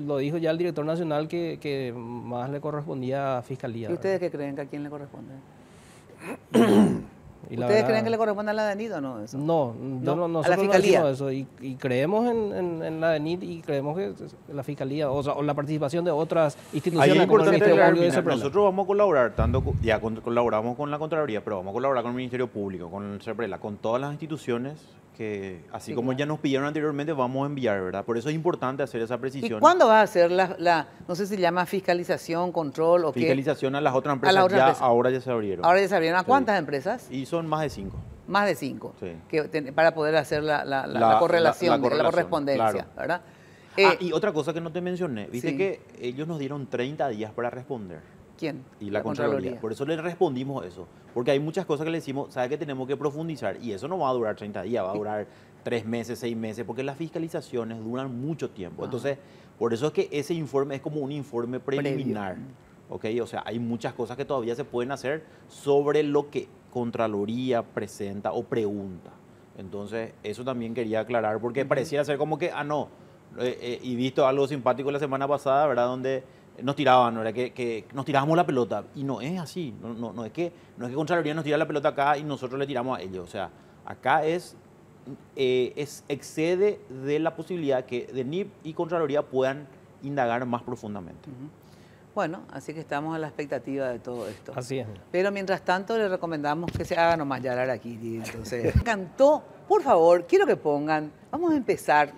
Speaker 2: lo dijo ya el director nacional que más le correspondía a Fiscalía.
Speaker 1: ¿Y ustedes qué creen que a quién le corresponde?
Speaker 2: Y la
Speaker 1: ¿Ustedes
Speaker 2: verdad-
Speaker 1: creen que le corresponde a la DENIT o no? Eso?
Speaker 2: No,
Speaker 1: No, a la
Speaker 2: nosotros no
Speaker 1: Fiscalía.
Speaker 2: decimos eso y creemos en la DENIT y creemos que la Fiscalía, o sea, o la participación de otras
Speaker 3: Ahí
Speaker 2: instituciones
Speaker 3: es
Speaker 2: como el
Speaker 3: importante
Speaker 2: Ministerio
Speaker 3: aclarar,
Speaker 2: Público y
Speaker 3: mira,
Speaker 2: Seprona.
Speaker 3: nosotros vamos a colaborar, colaboramos con la Contraloría, pero vamos a colaborar con el Ministerio Público, con el Seprona, con todas las instituciones que, así
Speaker 1: Sí,
Speaker 3: como
Speaker 1: claro.
Speaker 3: ya nos pidieron anteriormente, vamos a enviar, ¿verdad? Por eso es importante hacer esa
Speaker 1: ¿Y
Speaker 3: precisión.
Speaker 1: cuándo va a hacer no sé si se llama fiscalización, control o qué?
Speaker 3: Fiscalización a las otras empresas,
Speaker 1: las otras empresas.
Speaker 3: ahora ya se abrieron.
Speaker 1: Ahora ya se abrieron. ¿A
Speaker 3: Sí.
Speaker 1: cuántas empresas?
Speaker 3: Y son más de 5.
Speaker 1: Más de 5.
Speaker 3: Sí.
Speaker 1: Para poder hacer la
Speaker 3: La
Speaker 1: correlación, la
Speaker 3: correlación,
Speaker 1: correspondencia,
Speaker 3: claro.
Speaker 1: ¿verdad?
Speaker 3: Y otra cosa que no te mencioné, viste
Speaker 1: sí.
Speaker 3: que ellos nos dieron 30 días para responder.
Speaker 1: ¿Quién?
Speaker 3: Y la Contraloría. Por eso le respondimos eso. Porque hay muchas cosas que le decimos, ¿sabe que tenemos que profundizar? Y eso no va a durar 30 días, va a durar 3 meses, 6 meses, porque las fiscalizaciones duran mucho tiempo. Entonces, por eso es que ese informe es como un informe preliminar. ¿Ok? O sea, hay muchas cosas que todavía se pueden hacer sobre lo que Contraloría presenta o pregunta. Entonces, eso también quería aclarar, porque pareciera ser como que, no. Y visto algo simpático la semana pasada, ¿verdad? Donde nos tiraban, ¿verdad? Que nos tirábamos la pelota. Y no es así. No es que Contraloría nos tira la pelota acá y nosotros le tiramos a ellos. O sea, acá excede de la posibilidad que DENIT y Contraloría puedan indagar más profundamente.
Speaker 1: Bueno, así que estamos a la expectativa de todo esto.
Speaker 2: Así es.
Speaker 1: Pero mientras tanto le recomendamos que se haga nomás ya la Araquiri. Entonces, me encantó. Por favor, quiero que pongan, vamos a empezar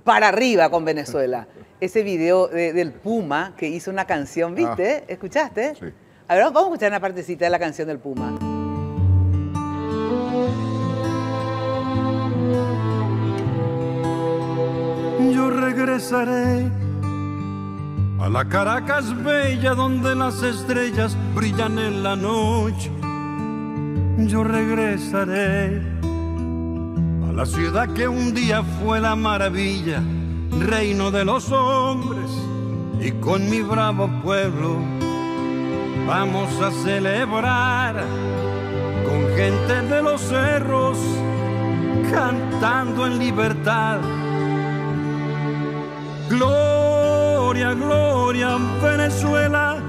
Speaker 1: para arriba con Venezuela. Ese video del Puma que hizo una canción, ¿viste? ¿Escuchaste?
Speaker 5: Sí.
Speaker 1: A ver, vamos a escuchar una partecita de la canción del Puma.
Speaker 6: Yo regresaré a la Caracas bella donde las estrellas brillan en la noche. Yo regresaré a la ciudad que un día fue la maravilla, reino de los hombres, y con mi bravo pueblo vamos a celebrar con gente de los cerros cantando en libertad. Gloria, gloria, Venezuela,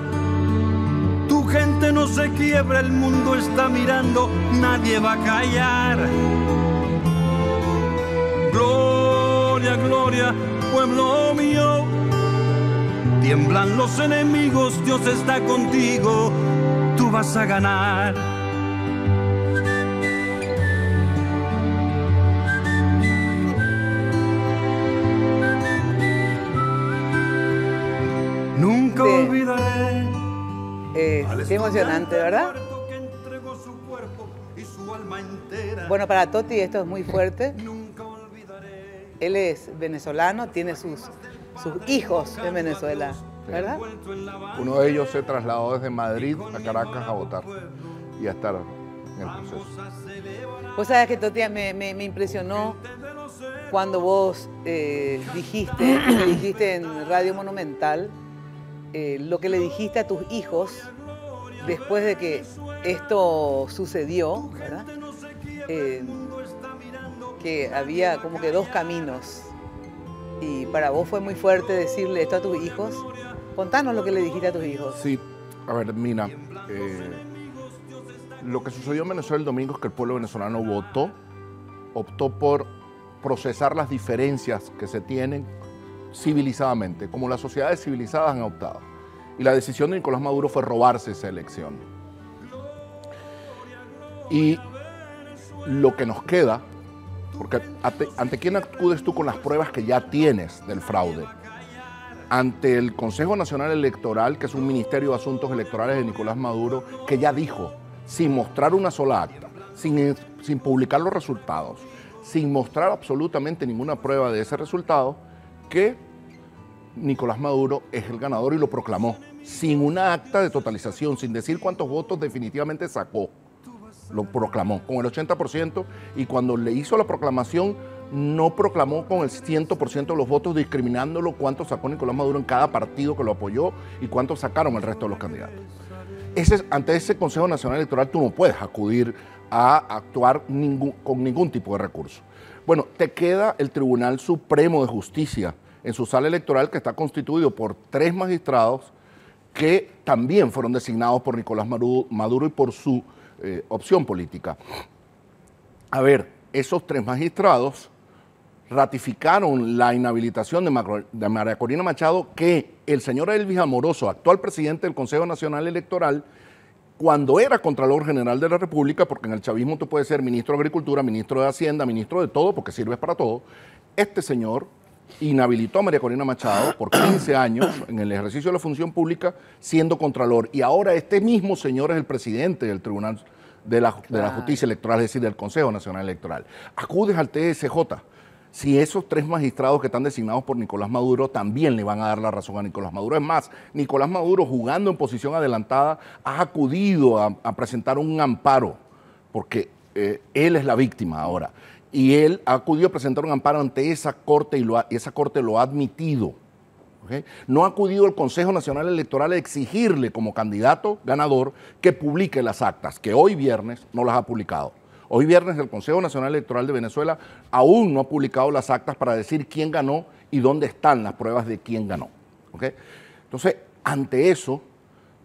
Speaker 6: tu gente no se quiebra, el mundo está mirando, nadie va a callar. Gloria, gloria, pueblo mío, tiemblan los enemigos, Dios está contigo, tú vas a ganar. Nunca olvidaré.
Speaker 1: Qué emocionante, ¿verdad? Bueno, para Toti esto es muy fuerte. Él es venezolano, tiene sus hijos en Venezuela, ¿verdad?
Speaker 5: Uno de ellos se trasladó desde Madrid a Caracas a votar y a estar en el proceso.
Speaker 1: Vos sabés que Toti me impresionó cuando vos dijiste en Radio Monumental lo que le dijiste a tus hijos después de que esto sucedió, ¿verdad? Que había como que dos caminos. Y para vos fue muy fuerte decirle esto a tus hijos. Contanos lo que le dijiste a tus hijos.
Speaker 5: Sí, a ver, Mina, lo que sucedió en Venezuela el domingo es que el pueblo venezolano optó por procesar las diferencias que se tienen civilizadamente, como las sociedades civilizadas han optado. Y la decisión de Nicolás Maduro fue robarse esa elección. Y lo que nos queda, porque ¿ante quién acudes tú con las pruebas que ya tienes del fraude? Ante el Consejo Nacional Electoral, que es un ministerio de asuntos electorales de Nicolás Maduro, que ya dijo, sin mostrar una sola acta, sin publicar los resultados, sin mostrar absolutamente ninguna prueba de ese resultado, que Nicolás Maduro es el ganador y lo proclamó, sin una acta de totalización, sin decir cuántos votos definitivamente sacó. Lo proclamó con el 80% y cuando le hizo la proclamación no proclamó con el 100% de los votos, discriminándolo cuánto sacó Nicolás Maduro en cada partido que lo apoyó y cuánto sacaron el resto de los candidatos. Ante ese Consejo Nacional Electoral tú no puedes acudir a actuar con ningún tipo de recurso. Bueno, te queda el Tribunal Supremo de Justicia en su sala electoral, que está constituido por 3 magistrados que también fueron designados por Nicolás Maduro y por su opción política. A ver, esos 3 magistrados ratificaron la inhabilitación de María Corina Machado, que el señor Elvis Amoroso, actual presidente del Consejo Nacional Electoral, cuando era Contralor General de la República, porque en el chavismo tú puedes ser ministro de Agricultura, ministro de Hacienda, ministro de todo, porque sirves para todo, este señor inhabilitó a María Corina Machado por 15 años en el ejercicio de la función pública siendo Contralor. Y ahora este mismo señor es el presidente del Tribunal de la Justicia Electoral, es decir, del Consejo Nacional Electoral. Acudes al TSJ. Si esos 3 magistrados que están designados por Nicolás Maduro también le van a dar la razón a Nicolás Maduro. Es más, Nicolás Maduro, jugando en posición adelantada, ha acudido a presentar un amparo, porque él es la víctima ahora. Y él ha acudido a presentar un amparo ante esa corte y esa corte lo ha admitido. ¿Okay? No ha acudido al Consejo Nacional Electoral a exigirle como candidato ganador que publique las actas, que hoy viernes no las ha publicado. Hoy viernes el Consejo Nacional Electoral de Venezuela aún no ha publicado las actas para decir quién ganó y dónde están las pruebas de quién ganó. ¿Okay? Entonces, ante eso,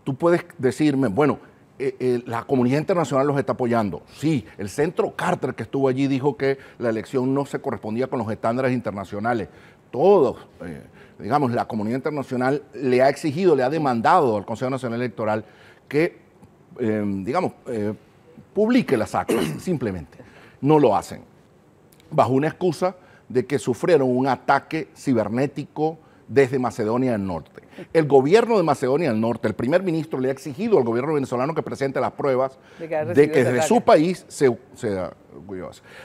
Speaker 5: tú puedes decirme, bueno, la comunidad internacional los está apoyando. Sí, el Centro Carter que estuvo allí dijo que la elección no se correspondía con los estándares internacionales. Todos, digamos, la comunidad internacional le ha exigido, le ha demandado al Consejo Nacional Electoral que, publique las actas, simplemente. No lo hacen, bajo una excusa de que sufrieron un ataque cibernético desde Macedonia del Norte. El gobierno de Macedonia del Norte, el primer ministro le ha exigido al gobierno venezolano que presente las pruebas de que desde su país se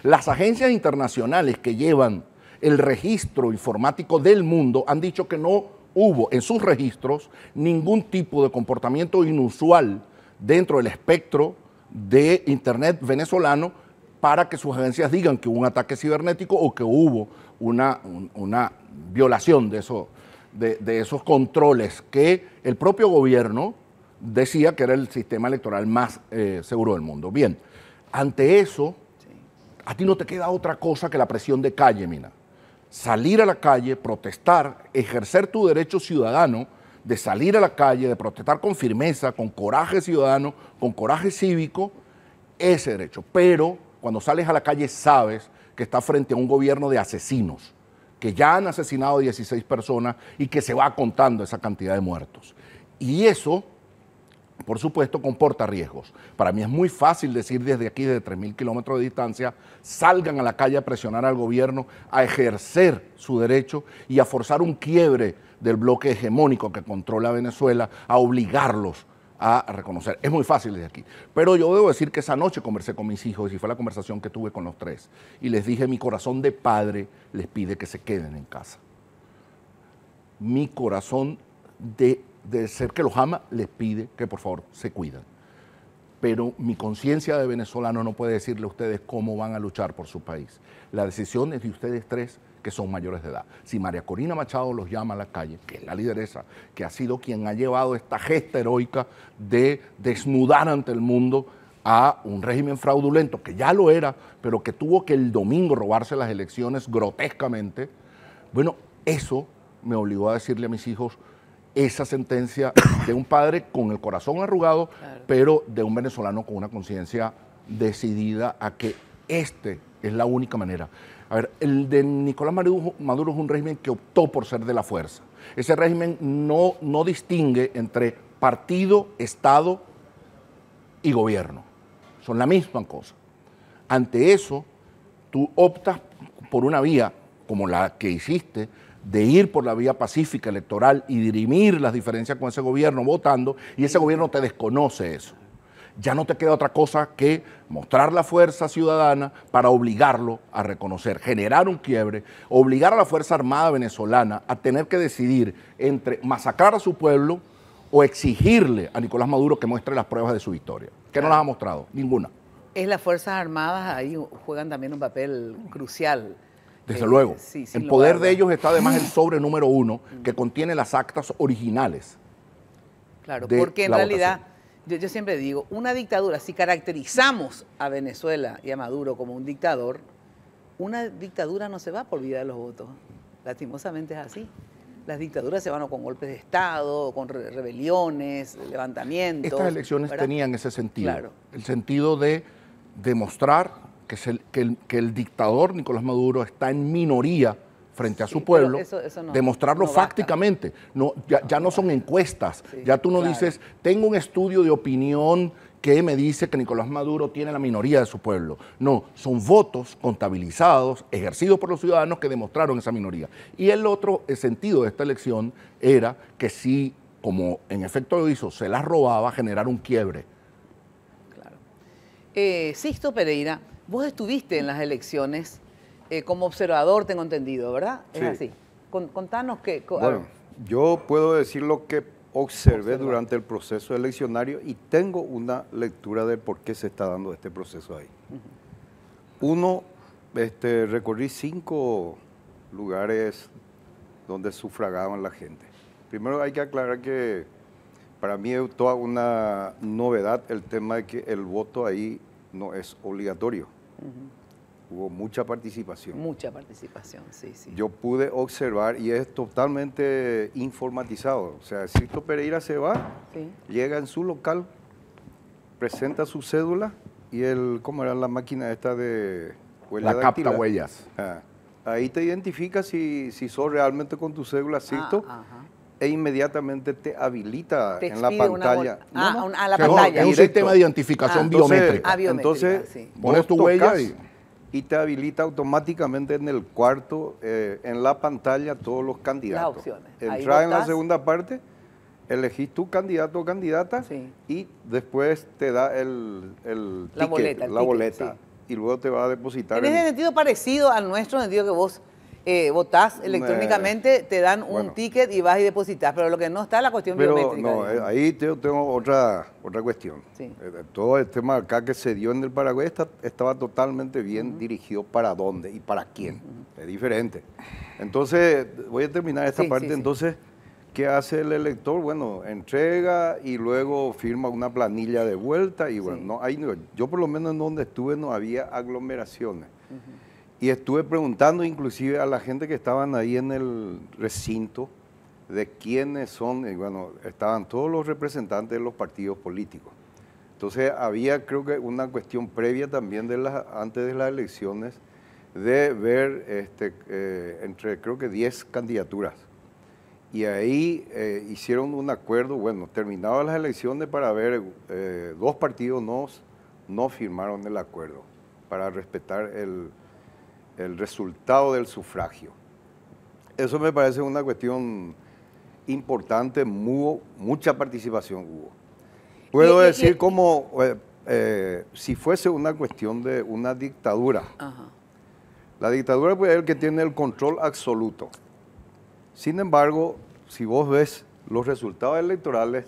Speaker 5: las agencias internacionales que llevan el registro informático del mundo han dicho que no hubo en sus registros ningún tipo de comportamiento inusual dentro del espectro de Internet venezolano para que sus agencias digan que hubo un ataque cibernético o que hubo una violación de esos controles que el propio gobierno decía que era el sistema electoral más seguro del mundo. Bien, ante eso, a ti no te queda otra cosa que la presión de calle, Mina. Salir a la calle, protestar, ejercer tu derecho ciudadano de salir a la calle, de protestar con firmeza, con coraje ciudadano, con coraje cívico, ese derecho. Pero cuando sales a la calle sabes que estás frente a un gobierno de asesinos, que ya han asesinado 16 personas y que se va contando esa cantidad de muertos. Y eso, por supuesto, comporta riesgos. Para mí es muy fácil decir desde aquí, desde 3.000 kilómetros de distancia, salgan a la calle a presionar al gobierno, a ejercer su derecho y a forzar un quiebre del bloque hegemónico que controla Venezuela, a obligarlos a reconocer. Es muy fácil desde aquí. Pero yo debo decir que esa noche conversé con mis hijos y fue la conversación que tuve con los tres. Y les dije, mi corazón de padre les pide que se queden en casa. Mi corazón de ser que los ama les pide que por favor se cuiden. Pero mi conciencia de venezolano no puede decirle a ustedes cómo van a luchar por su país. La decisión es de ustedes tres que son mayores de edad. Si María Corina Machado los llama a la calle, que es la lideresa, que ha sido quien ha llevado esta gesta heroica de desnudar ante el mundo a un régimen fraudulento, que ya lo era, pero que tuvo que el domingo robarse las elecciones grotescamente, bueno, eso me obligó a decirle a mis hijos esa sentencia de un padre con el corazón arrugado, claro, pero de un venezolano con una conciencia decidida a que es la única manera. A ver, el de Nicolás Maduro es un régimen que optó por ser de la fuerza. Ese régimen no distingue entre partido, Estado y gobierno. Son la misma cosa. Ante eso, tú optas por una vía como la que hiciste, de ir por la vía pacífica electoral y dirimir las diferencias con ese gobierno votando, y ese gobierno te desconoce eso. Ya no te queda otra cosa que mostrar la fuerza ciudadana para obligarlo a reconocer, generar un quiebre, obligar a la Fuerza Armada venezolana a tener que decidir entre masacrar a su pueblo o exigirle a Nicolás Maduro que muestre las pruebas de su victoria, que no las ha mostrado, ninguna.
Speaker 1: Es las Fuerzas Armadas, ahí juegan también un papel crucial.
Speaker 5: Desde luego.
Speaker 1: Sí,
Speaker 5: en poder de ellos está además el sobre número 1 que contiene las actas originales.
Speaker 1: Claro, porque en realidad, yo siempre digo, una dictadura, si caracterizamos a Venezuela y a Maduro como un dictador, una dictadura no se va por vía de los votos. Lastimosamente es así. Las dictaduras se van o con golpes de Estado, o con rebeliones, levantamientos.
Speaker 5: Estas elecciones, ¿verdad?, tenían ese sentido.
Speaker 1: Claro.
Speaker 5: El sentido de demostrar que el dictador Nicolás Maduro está en minoría frente a su pueblo, eso demostrarlo fácticamente. Ya no son encuestas, ya tú no dices, tengo un estudio de opinión que me dice que Nicolás Maduro tiene la minoría de su pueblo. No, son votos contabilizados, ejercidos por los ciudadanos que demostraron esa minoría. Y el otro sentido de esta elección era que si, como en efecto lo hizo, se las robaba, generar un quiebre.
Speaker 1: Claro. Sixto Pereira, vos estuviste en las elecciones como observador, tengo entendido, ¿verdad? Sí. Es así. Contanos qué...
Speaker 7: Bueno, yo puedo decir lo que observé durante el proceso eleccionario y tengo una lectura de por qué se está dando este proceso ahí. Uno, recorrí 5 lugares donde sufragaban la gente. Primero hay que aclarar que para mí es toda una novedad el tema de que el voto ahí no es obligatorio. Hubo mucha participación.
Speaker 1: Mucha participación, sí, sí.
Speaker 7: Yo pude observar y es totalmente informatizado. O sea, Sixto Pereira se va, llega en su local, presenta su cédula y ¿cómo era la máquina esta de
Speaker 5: La capta huellas.
Speaker 7: Ahí te identifica si sos realmente con tu cédula Sisto e inmediatamente te habilita
Speaker 1: Te
Speaker 7: en la
Speaker 1: expide una
Speaker 7: pantalla.
Speaker 1: a la
Speaker 5: Que no,
Speaker 1: pantalla.
Speaker 5: es un sistema de identificación biométrica.
Speaker 7: Entonces,
Speaker 1: sí.
Speaker 5: Pones
Speaker 7: vos
Speaker 5: tu huella
Speaker 7: tocas y te habilita automáticamente en el cuarto, en la pantalla, todos los candidatos.
Speaker 1: Las opciones. Ahí
Speaker 7: Entrás en la
Speaker 1: votás.
Speaker 7: segunda parte, elegís tu candidato o candidata
Speaker 1: Sí.
Speaker 7: y después te da el
Speaker 1: La
Speaker 7: ticket,
Speaker 1: boleta, el
Speaker 7: la
Speaker 1: ticket,
Speaker 7: boleta,
Speaker 1: sí.
Speaker 7: y luego te va a depositar.
Speaker 1: En ese sentido parecido al nuestro, en el sentido que vos votás electrónicamente, te dan un
Speaker 7: bueno.
Speaker 1: ticket y vas y depositas, pero lo que no está es la cuestión
Speaker 7: Pero
Speaker 1: biométrica.
Speaker 7: no,
Speaker 1: digamos.
Speaker 7: ahí tengo otra cuestión.
Speaker 1: Sí.
Speaker 7: Todo el tema acá que se dio en el Paraguay estaba totalmente bien dirigido para dónde y para quién. Es diferente. Entonces, voy a terminar esta
Speaker 1: Sí,
Speaker 7: parte.
Speaker 1: sí, sí.
Speaker 7: Entonces, ¿qué hace el elector? Bueno, entrega y luego firma una planilla de vuelta y bueno,
Speaker 1: Sí.
Speaker 7: no, yo por lo menos en donde estuve no había aglomeraciones. Y estuve preguntando inclusive a la gente que estaban ahí en el recinto de quiénes son, y bueno, estaban todos los representantes de los partidos políticos. Entonces había, creo que una cuestión previa también antes de las elecciones de ver entre creo que 10 candidaturas. Y ahí hicieron un acuerdo, bueno, terminadas las elecciones para ver, 2 partidos no firmaron el acuerdo para respetar el resultado del sufragio. Eso me parece una cuestión importante, mucha participación hubo. Puedo decir como si fuese una cuestión de una dictadura.
Speaker 1: Ajá.
Speaker 7: La dictadura pues, es el que tiene el control absoluto. Sin embargo, si vos ves los resultados electorales,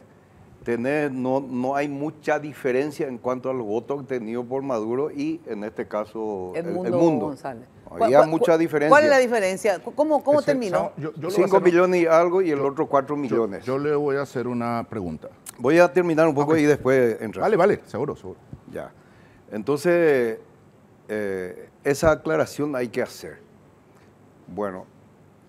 Speaker 7: no hay mucha diferencia en cuanto a los votos obtenidos por Maduro y en este caso el mundo.
Speaker 1: González.
Speaker 7: Había mucha diferencia.
Speaker 1: ¿Cuál es la diferencia? ¿Cómo terminó?
Speaker 5: Yo le voy a
Speaker 7: 5
Speaker 5: hacer
Speaker 7: millones y algo y el otro 4 millones.
Speaker 5: Yo le voy a hacer una pregunta.
Speaker 7: Voy a terminar un poco y después entrar.
Speaker 5: Vale, seguro.
Speaker 7: Ya. Entonces, esa aclaración hay que hacer. Bueno,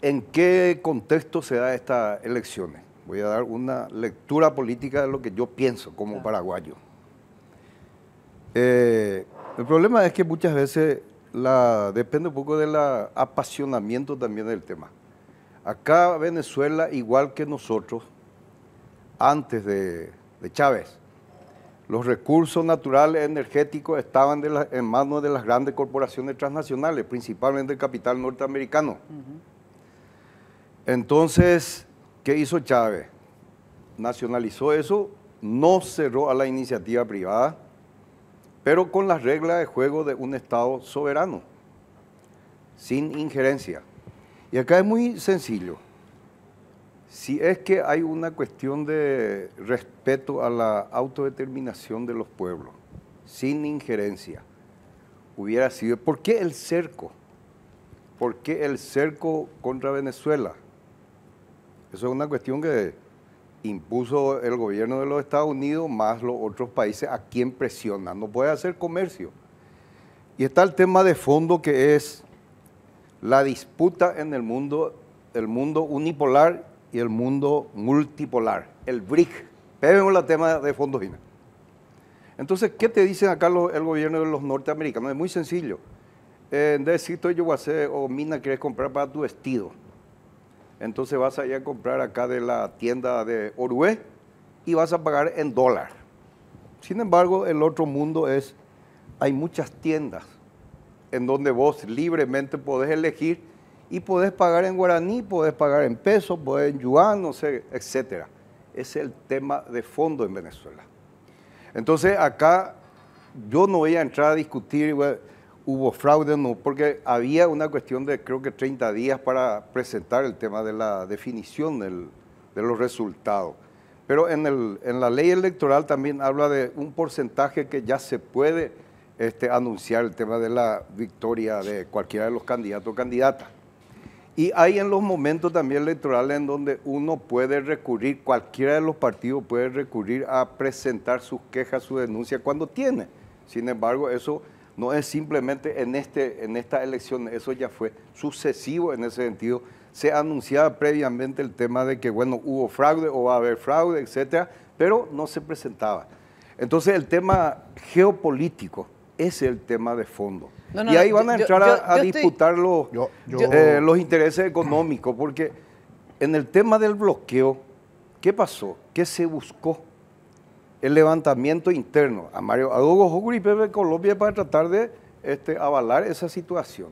Speaker 7: ¿en qué contexto se da estas elecciones? Voy a dar una lectura política de lo que yo pienso como paraguayo. El problema es que muchas veces depende un poco del apasionamiento también del tema. Acá Venezuela, igual que nosotros, antes de Chávez, los recursos naturales energéticos estaban en manos de las grandes corporaciones transnacionales, principalmente el capital norteamericano. Entonces, ¿qué hizo Chávez? Nacionalizó eso, no cerró a la iniciativa privada, pero con las reglas de juego de un Estado soberano, sin injerencia. Y acá es muy sencillo. Si es que hay una cuestión de respeto a la autodeterminación de los pueblos, sin injerencia, hubiera sido... ¿Por qué el cerco? ¿Por qué el cerco contra Venezuela? Eso es una cuestión que impuso el gobierno de los Estados Unidos más los otros países a quien presiona. No puede hacer comercio. Y está el tema de fondo que es la disputa en el mundo unipolar y el mundo multipolar, el BRIC. Vemos el tema de fondo. Entonces, ¿qué te dicen acá el gobierno de los norteamericanos? Es muy sencillo. Necesito yo voy a hacer, o mina quieres comprar para tu vestido. Entonces vas a ir a comprar acá de la tienda de Orué y vas a pagar en dólar. Sin embargo, el otro mundo hay muchas tiendas en donde vos libremente podés elegir y podés pagar en guaraní, podés pagar en pesos, podés en yuan, no sé, etcétera. Ese es el tema de fondo en Venezuela. Entonces acá yo no voy a entrar a discutir, hubo fraude, no, porque había una cuestión de creo que 30 días para presentar el tema de la definición de los resultados. Pero en la ley electoral también habla de un porcentaje que ya se puede anunciar el tema de la victoria de cualquiera de los candidatos o candidatas. Y hay en los momentos también electorales en donde uno puede recurrir, cualquiera de los partidos puede recurrir a presentar sus quejas, su denuncia cuando tiene. Sin embargo, eso no es simplemente en esta elección, eso ya fue sucesivo en ese sentido. Se anunciaba previamente el tema de que, bueno, hubo fraude o va a haber fraude, etcétera, pero no se presentaba. Entonces el tema geopolítico es el tema de fondo.
Speaker 1: No,
Speaker 7: y ahí van a
Speaker 1: yo-
Speaker 7: entrar
Speaker 1: yo-
Speaker 7: a
Speaker 1: yo
Speaker 7: disputar los intereses económicos, porque en el tema del bloqueo, ¿qué pasó? ¿Qué se buscó? El levantamiento interno a Mario Hugo y Pepe Colombia para tratar de avalar esa situación.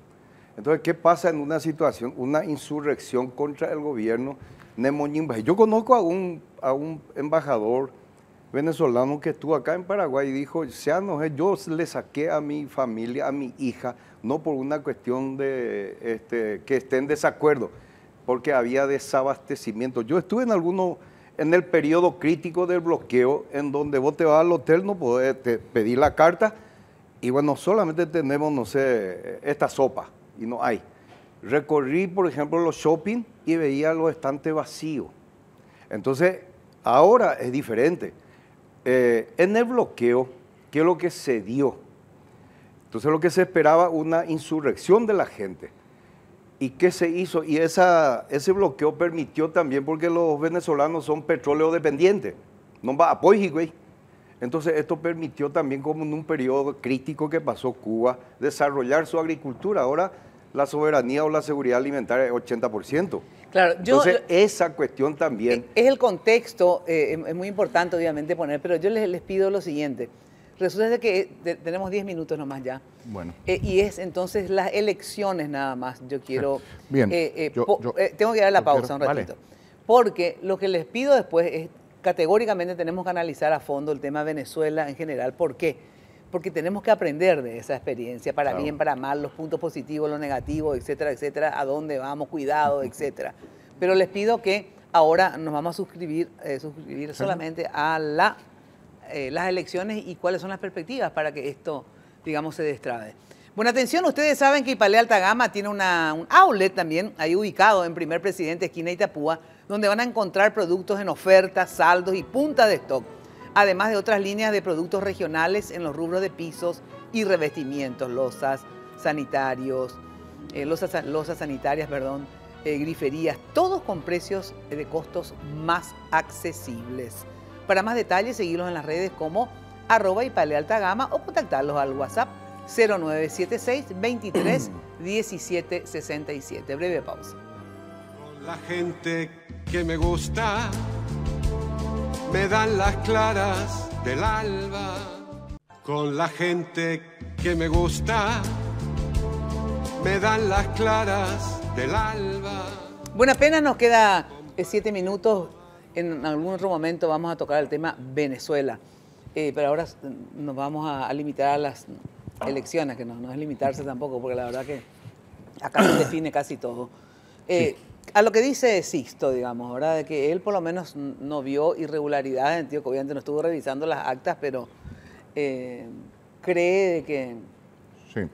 Speaker 7: Entonces, ¿qué pasa en una situación? Una insurrección contra el gobierno Nemoñimba. Yo conozco a un embajador venezolano que estuvo acá en Paraguay y dijo, yo le saqué a mi familia, a mi hija, no por una cuestión de que esté en desacuerdo, porque había desabastecimiento. Yo estuve en el periodo crítico del bloqueo, en donde vos te vas al hotel, no podés pedir la carta, y bueno, solamente tenemos, no sé, esta sopa, y no hay. Recorrí, por ejemplo, los shopping y veía los estantes vacíos. Entonces, ahora es diferente. En el bloqueo, ¿qué es lo que se dio? Entonces, lo que se esperaba, una insurrección de la gente. ¿Y qué se hizo? Y ese bloqueo permitió también, porque los venezolanos son petróleo dependientes, no va a apoyo, güey. Entonces, esto permitió también, como en un periodo crítico que pasó Cuba, desarrollar su agricultura. Ahora, la soberanía o la seguridad alimentaria es 80%.
Speaker 1: Claro,
Speaker 7: entonces, esa cuestión también.
Speaker 1: Es el contexto, es muy importante obviamente poner, pero yo les pido lo siguiente. Resulta que tenemos 10 minutos nomás ya.
Speaker 5: Bueno.
Speaker 1: Y es entonces las elecciones nada más. Yo quiero...
Speaker 5: Bien.
Speaker 1: Tengo que dar la pausa un
Speaker 5: vale.
Speaker 1: ratito. Porque lo que les pido después es, categóricamente tenemos que analizar a fondo el tema Venezuela en general. ¿Por qué? Porque tenemos que aprender de esa experiencia, para bien, para mal, los puntos positivos, los negativos, etcétera, etcétera, a dónde vamos, cuidado, etcétera. Pero les pido que ahora nos vamos a suscribir solamente a las elecciones y cuáles son las perspectivas para que esto, digamos, se destrabe. Bueno, atención, ustedes saben que Ipalé Alta Gama tiene un outlet también, ahí ubicado en Primer Presidente, esquina Itapúa, donde van a encontrar productos en ofertas, saldos y punta de stock, además de otras líneas de productos regionales en los rubros de pisos y revestimientos, losas sanitarias, griferías, todos con precios de costos más accesibles. Para más detalles, seguirlos en las redes como @ipalealtagama o contactarlos al WhatsApp 0976 23 17 67. Breve pausa.
Speaker 6: Con la gente que me gusta, me dan las claras del alba. Con la gente que me gusta, me dan las claras del alba.
Speaker 1: Bueno, apenas nos queda 7 minutos. En algún otro momento vamos a tocar el tema Venezuela. Pero ahora nos vamos a limitar a las elecciones, que no es limitarse tampoco, porque la verdad que acá se define casi todo. A lo que dice Sixto, digamos, ¿verdad? De que él por lo menos no vio irregularidades, en sentido que obviamente no estuvo revisando las actas, pero cree de que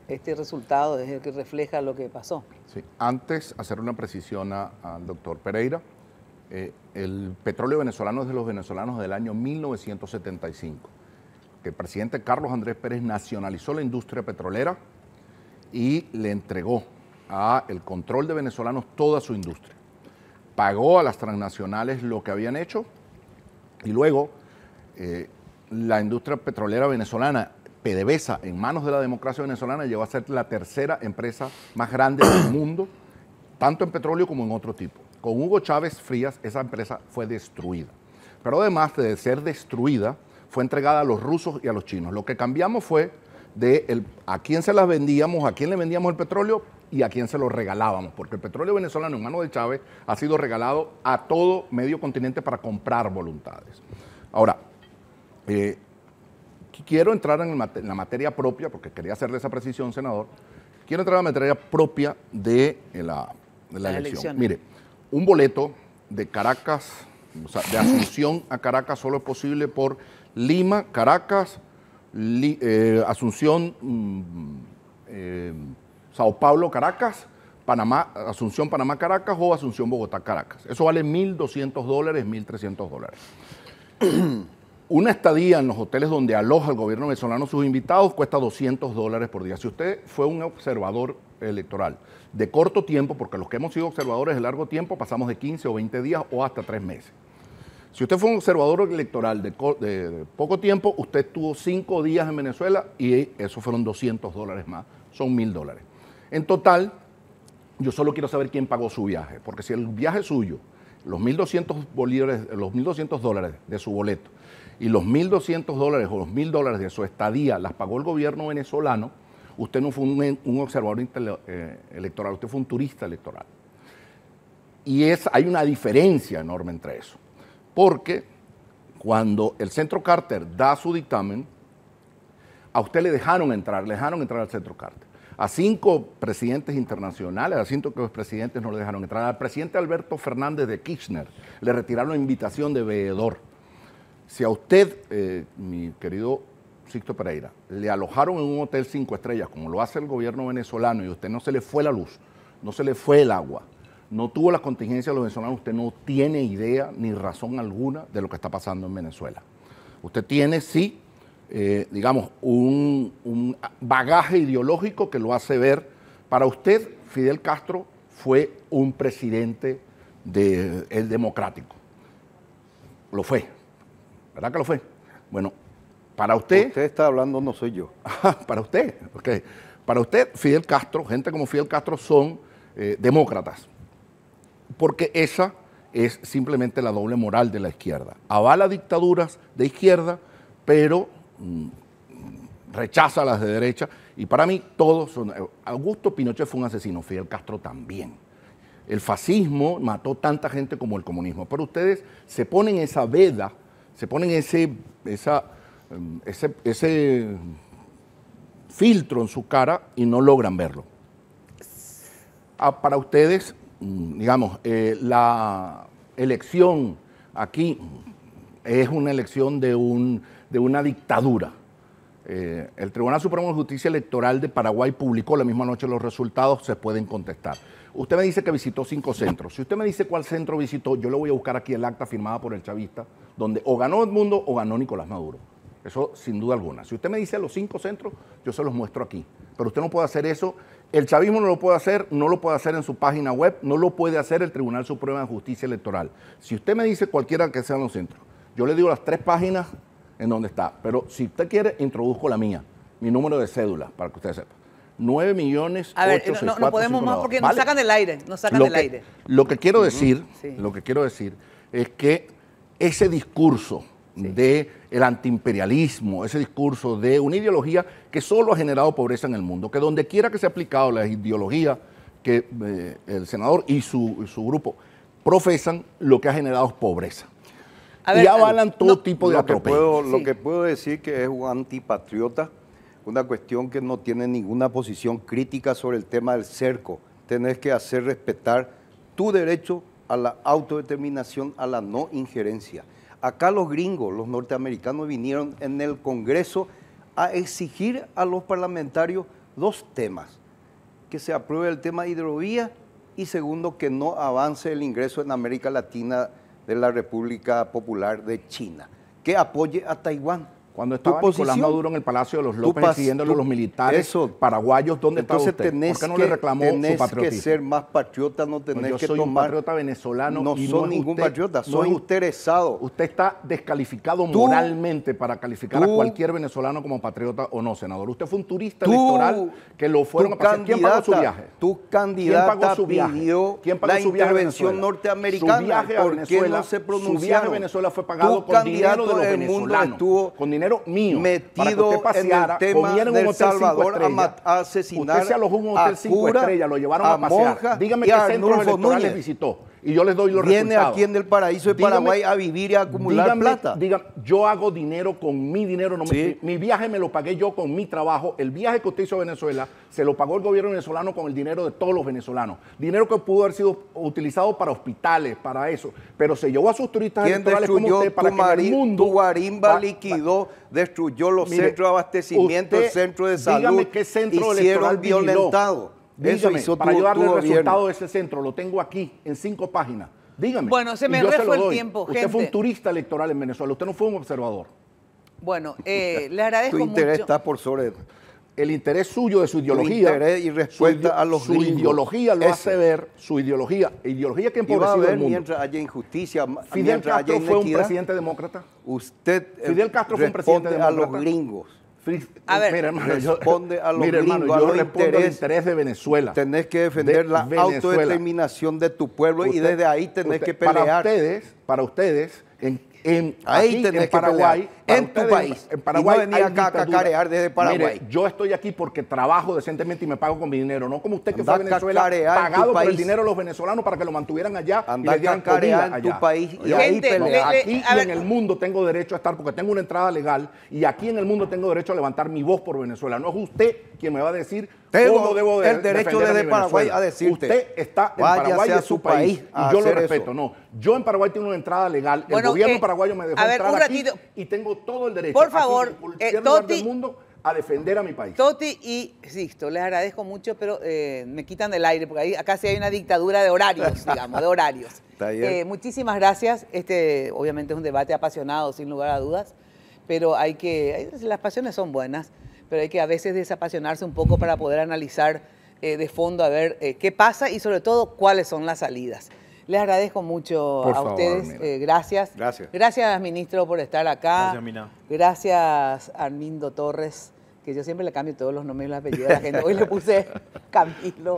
Speaker 1: este resultado es el que refleja lo que pasó.
Speaker 5: Sí. Antes, hacer una precisión al doctor Pereira. El petróleo venezolano es de los venezolanos del año 1975. Que el presidente Carlos Andrés Pérez nacionalizó la industria petrolera y le entregó al control de venezolanos toda su industria. Pagó a las transnacionales lo que habían hecho y luego la industria petrolera venezolana, PDVSA, en manos de la democracia venezolana, llegó a ser la tercera empresa más grande del mundo, tanto en petróleo como en otro tipo. Con Hugo Chávez Frías, esa empresa fue destruida. Pero además de ser destruida, fue entregada a los rusos y a los chinos. Lo que cambiamos fue a quién se las vendíamos, a quién le vendíamos el petróleo y a quién se lo regalábamos. Porque el petróleo venezolano en manos de Chávez ha sido regalado a todo medio continente para comprar voluntades. Ahora, quiero entrar en la materia propia, porque quería hacerle esa precisión, senador. Quiero entrar en la materia propia de la elección. Mire, un boleto de Caracas, o sea, de Asunción a Caracas solo es posible por Lima, Caracas, Asunción, Sao Paulo, Caracas, Panamá, Asunción, Panamá, Caracas o Asunción, Bogotá, Caracas. Eso vale $1.200, $1.300. Una estadía en los hoteles donde aloja el gobierno venezolano sus invitados cuesta $200 por día. Si usted fue un observador electoral de corto tiempo, porque los que hemos sido observadores de largo tiempo pasamos de 15 o 20 días o hasta 3 meses. Si usted fue un observador electoral de poco tiempo, usted estuvo 5 días en Venezuela y eso fueron $200 más, son $1000. En total, yo solo quiero saber quién pagó su viaje, porque si el viaje suyo, los 1.200 bolívares, los $1.200 de su boleto y los $1.200 o los $1000 de su estadía las pagó el gobierno venezolano, usted no fue un observador electoral, usted fue un turista electoral. Y hay una diferencia enorme entre eso, porque cuando el Centro Carter da su dictamen, a usted le dejaron entrar al Centro Carter. A 5 presidentes internacionales, a 5 presidentes no le dejaron entrar. Al presidente Alberto Fernández de Kirchner le retiraron la invitación de veedor. Si a usted, mi querido Sixto Pereira, le alojaron en un hotel 5 estrellas, como lo hace el gobierno venezolano, y a usted no se le fue la luz, no se le fue el agua, no tuvo las contingencias de los venezolanos, usted no tiene idea ni razón alguna de lo que está pasando en Venezuela. Usted tiene, sí, digamos, un bagaje ideológico que lo hace ver. Para usted, Fidel Castro fue un presidente democrático. Lo fue. ¿Verdad que lo fue? Bueno, para usted...
Speaker 7: Usted está hablando, no soy yo.
Speaker 5: Para usted, ok. Para usted, Fidel Castro, gente como Fidel Castro son demócratas. Porque esa es simplemente la doble moral de la izquierda. Avala dictaduras de izquierda, pero rechaza las de derecha, y para mí todos son... Augusto Pinochet fue un asesino, Fidel Castro también. El fascismo mató tanta gente como el comunismo, pero ustedes se ponen esa veda, se ponen ese filtro en su cara y no logran verlo. Para ustedes, digamos, la elección aquí es una elección de una dictadura. El Tribunal Supremo de Justicia Electoral de Paraguay publicó la misma noche los resultados, se pueden contestar. Usted me dice que visitó 5 centros. Si usted me dice cuál centro visitó, yo le voy a buscar aquí el acta firmada por el chavista, donde o ganó Edmundo o ganó Nicolás Maduro. Eso sin duda alguna. Si usted me dice los 5 centros, yo se los muestro aquí. Pero usted no puede hacer eso. El chavismo no lo puede hacer, no lo puede hacer en su página web, no lo puede hacer el Tribunal Supremo de Justicia Electoral. Si usted me dice cualquiera que sean los centros, yo le digo las 3 páginas en donde está. Pero si usted quiere, introduzco la mía, mi número de cédula, para que usted sepa. 9.864.000.
Speaker 1: A ver, no podemos más porque nos sacan del aire,
Speaker 5: Lo que quiero decir, lo que quiero decir es que ese discurso del antiimperialismo, ese discurso de una ideología que solo ha generado pobreza en el mundo, que donde quiera que se ha aplicado la ideología que el senador y su grupo profesan, lo que ha generado es pobreza. Y avalan todo tipo de atropellos.
Speaker 7: Lo que puedo decir que es un antipatriota, una cuestión que no tiene ninguna posición crítica sobre el tema del cerco. Tenés que hacer respetar tu derecho a la autodeterminación, a la no injerencia. Acá los gringos, los norteamericanos, vinieron en el Congreso a exigir a los parlamentarios 2 temas. Que se apruebe el tema de hidrovía y segundo, que no avance el ingreso en América Latina de la República Popular de China. Que apoye a Taiwán.
Speaker 5: Cuando estaba Nicolás Maduro en el Palacio de los López exigiéndole a los militares paraguayos, ¿dónde estaba usted? ¿Por qué no le reclamó su patriotismo?
Speaker 7: Tenés que ser más patriota, no tenés que tomar...
Speaker 5: Yo soy un patriota venezolano.
Speaker 7: No soy ningún patriota, soy interesado.
Speaker 5: Usted está descalificado moralmente para calificar a cualquier venezolano como patriota o no, senador. Usted fue un turista electoral que lo fueron a pasar. ¿Quién pagó su viaje?
Speaker 7: Tu candidata pidió la intervención norteamericana. ¿Por qué no se pronunciaron?
Speaker 5: Su viaje a Venezuela fue pagado con dinero de los venezolanos. Con dinero mío,
Speaker 7: metido en el tema del Salvador a asesinar
Speaker 5: usted se alojó en un hotel 5 estrellas, lo llevaron a pasear. Dígame qué centros electorales visitó y yo les doy los resultados.
Speaker 7: Viene aquí en el paraíso de Paraguay a vivir y a acumular plata.
Speaker 5: Dígame, yo hago dinero con mi dinero, mi viaje me lo pagué yo con mi trabajo. El viaje que usted hizo a Venezuela se lo pagó el gobierno venezolano con el dinero de todos los venezolanos. Dinero que pudo haber sido utilizado para hospitales, para eso, pero se llevó a sus turistas electorales como usted para que el mundo...
Speaker 7: Tu guarimba liquidó, destruyó los centros de abastecimiento, el centro de salud,
Speaker 5: dígame qué centro electoral violentado. Dígame, para yo darle el resultado de ese centro, lo tengo aquí en 5 páginas. Dígame.
Speaker 1: Bueno, se me fue el tiempo, gente.
Speaker 5: Usted fue un turista electoral en Venezuela, usted no fue un observador.
Speaker 1: Bueno, le agradezco mucho.
Speaker 7: Tu interés está por sobre...
Speaker 5: el interés suyo de su ideología,
Speaker 7: interés y respuesta a los
Speaker 5: su
Speaker 7: gringos.
Speaker 5: ideología lo
Speaker 7: Ese.
Speaker 5: hace ver, su ideología que ha
Speaker 7: Y va a
Speaker 5: empobrecido
Speaker 7: haber
Speaker 5: el mundo.
Speaker 7: mientras haya injusticia,
Speaker 5: Fidel
Speaker 7: mientras haya
Speaker 5: Castro fue un
Speaker 7: inequidad,
Speaker 5: presidente demócrata.
Speaker 7: usted
Speaker 5: Fidel Castro fue un presidente
Speaker 7: responde a los
Speaker 5: demócrata.
Speaker 7: gringos.
Speaker 1: A ver,
Speaker 5: Mira, hermano,
Speaker 7: responde a los
Speaker 5: mira, hermano,
Speaker 7: gringos, a
Speaker 5: yo
Speaker 7: los
Speaker 5: respondo al interés de Venezuela.
Speaker 7: Tenés que defender
Speaker 5: De
Speaker 7: la
Speaker 5: Venezuela.
Speaker 7: autodeterminación de tu pueblo y
Speaker 5: Usted-
Speaker 7: desde ahí tenés
Speaker 5: usted-
Speaker 7: que pelear.
Speaker 5: Para ustedes,
Speaker 7: Ahí
Speaker 5: aquí
Speaker 7: tenés
Speaker 5: en
Speaker 7: que
Speaker 5: Paraguay,
Speaker 7: pelear,
Speaker 5: para
Speaker 7: en tu
Speaker 5: ustedes,
Speaker 7: país.
Speaker 5: en Paraguay
Speaker 7: Y no venir
Speaker 5: hay
Speaker 7: acá a
Speaker 5: dictadura.
Speaker 7: cacarear desde Paraguay.
Speaker 5: Mire, yo estoy aquí porque trabajo decentemente y me pago con mi dinero, no como usted que
Speaker 7: Anda
Speaker 5: fue a Venezuela
Speaker 7: a cacarear en tu
Speaker 5: pagado por el
Speaker 7: país.
Speaker 5: dinero de los venezolanos para que lo mantuvieran allá y
Speaker 7: Anda
Speaker 5: le
Speaker 7: a
Speaker 5: dieran
Speaker 7: cacarear
Speaker 5: comida
Speaker 7: en tu
Speaker 5: allá.
Speaker 7: país y
Speaker 5: No,
Speaker 7: ahí
Speaker 1: Gente,
Speaker 7: pelear.
Speaker 5: aquí
Speaker 1: a
Speaker 5: y
Speaker 1: ver.
Speaker 5: en el mundo tengo derecho a estar porque tengo una entrada legal y aquí en el mundo tengo derecho a levantar mi voz por Venezuela. No es usted quien me va a decir
Speaker 7: Tengo
Speaker 5: cómo debo de
Speaker 7: el derecho
Speaker 5: defender
Speaker 7: desde
Speaker 5: mi
Speaker 7: Paraguay
Speaker 5: Venezuela.
Speaker 7: a decirte,
Speaker 5: Usted está en
Speaker 7: váyase
Speaker 5: Paraguay,
Speaker 7: a
Speaker 5: es
Speaker 7: su
Speaker 5: su país,
Speaker 7: país a
Speaker 5: y yo lo
Speaker 7: hacer
Speaker 5: respeto.
Speaker 7: eso.
Speaker 5: No, yo en Paraguay tengo una entrada legal.
Speaker 1: Bueno,
Speaker 5: el gobierno paraguayo me dejó
Speaker 1: a ver,
Speaker 5: entrar
Speaker 1: un
Speaker 5: aquí
Speaker 1: ratito.
Speaker 5: y tengo todo el derecho.
Speaker 1: Por
Speaker 5: aquí,
Speaker 1: favor,
Speaker 5: en cualquier lugar
Speaker 1: Toti,
Speaker 5: del mundo a defender a mi país.
Speaker 1: Toti y Sixto, les agradezco mucho, pero me quitan del aire, porque ahí, acá sí hay una dictadura de horarios, digamos, de horarios.
Speaker 7: Está bien.
Speaker 1: Muchísimas gracias. Obviamente es un debate apasionado, sin lugar a dudas, pero las pasiones son buenas, pero hay que a veces desapasionarse un poco para poder analizar de fondo a ver qué pasa y sobre todo cuáles son las salidas. Les agradezco mucho
Speaker 5: Por
Speaker 1: a
Speaker 5: favor,
Speaker 1: ustedes.
Speaker 5: mira.
Speaker 1: Gracias.
Speaker 7: Gracias.
Speaker 1: Gracias, ministro, por estar acá.
Speaker 3: Gracias, Mina.
Speaker 1: Gracias, Armindo Torres, que yo siempre le cambio todos los nombres y los apellidos a la gente. Hoy le puse Camilo.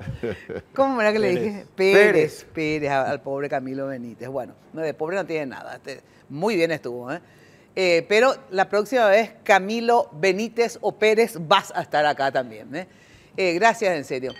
Speaker 1: ¿Cómo era que le dije? Pérez al pobre Camilo Benítez. Bueno, no, de pobre no tiene nada. Muy bien estuvo, ¿eh? Pero la próxima vez, Camilo Benítez o Pérez, vas a estar acá también, ¿eh? Gracias, en serio.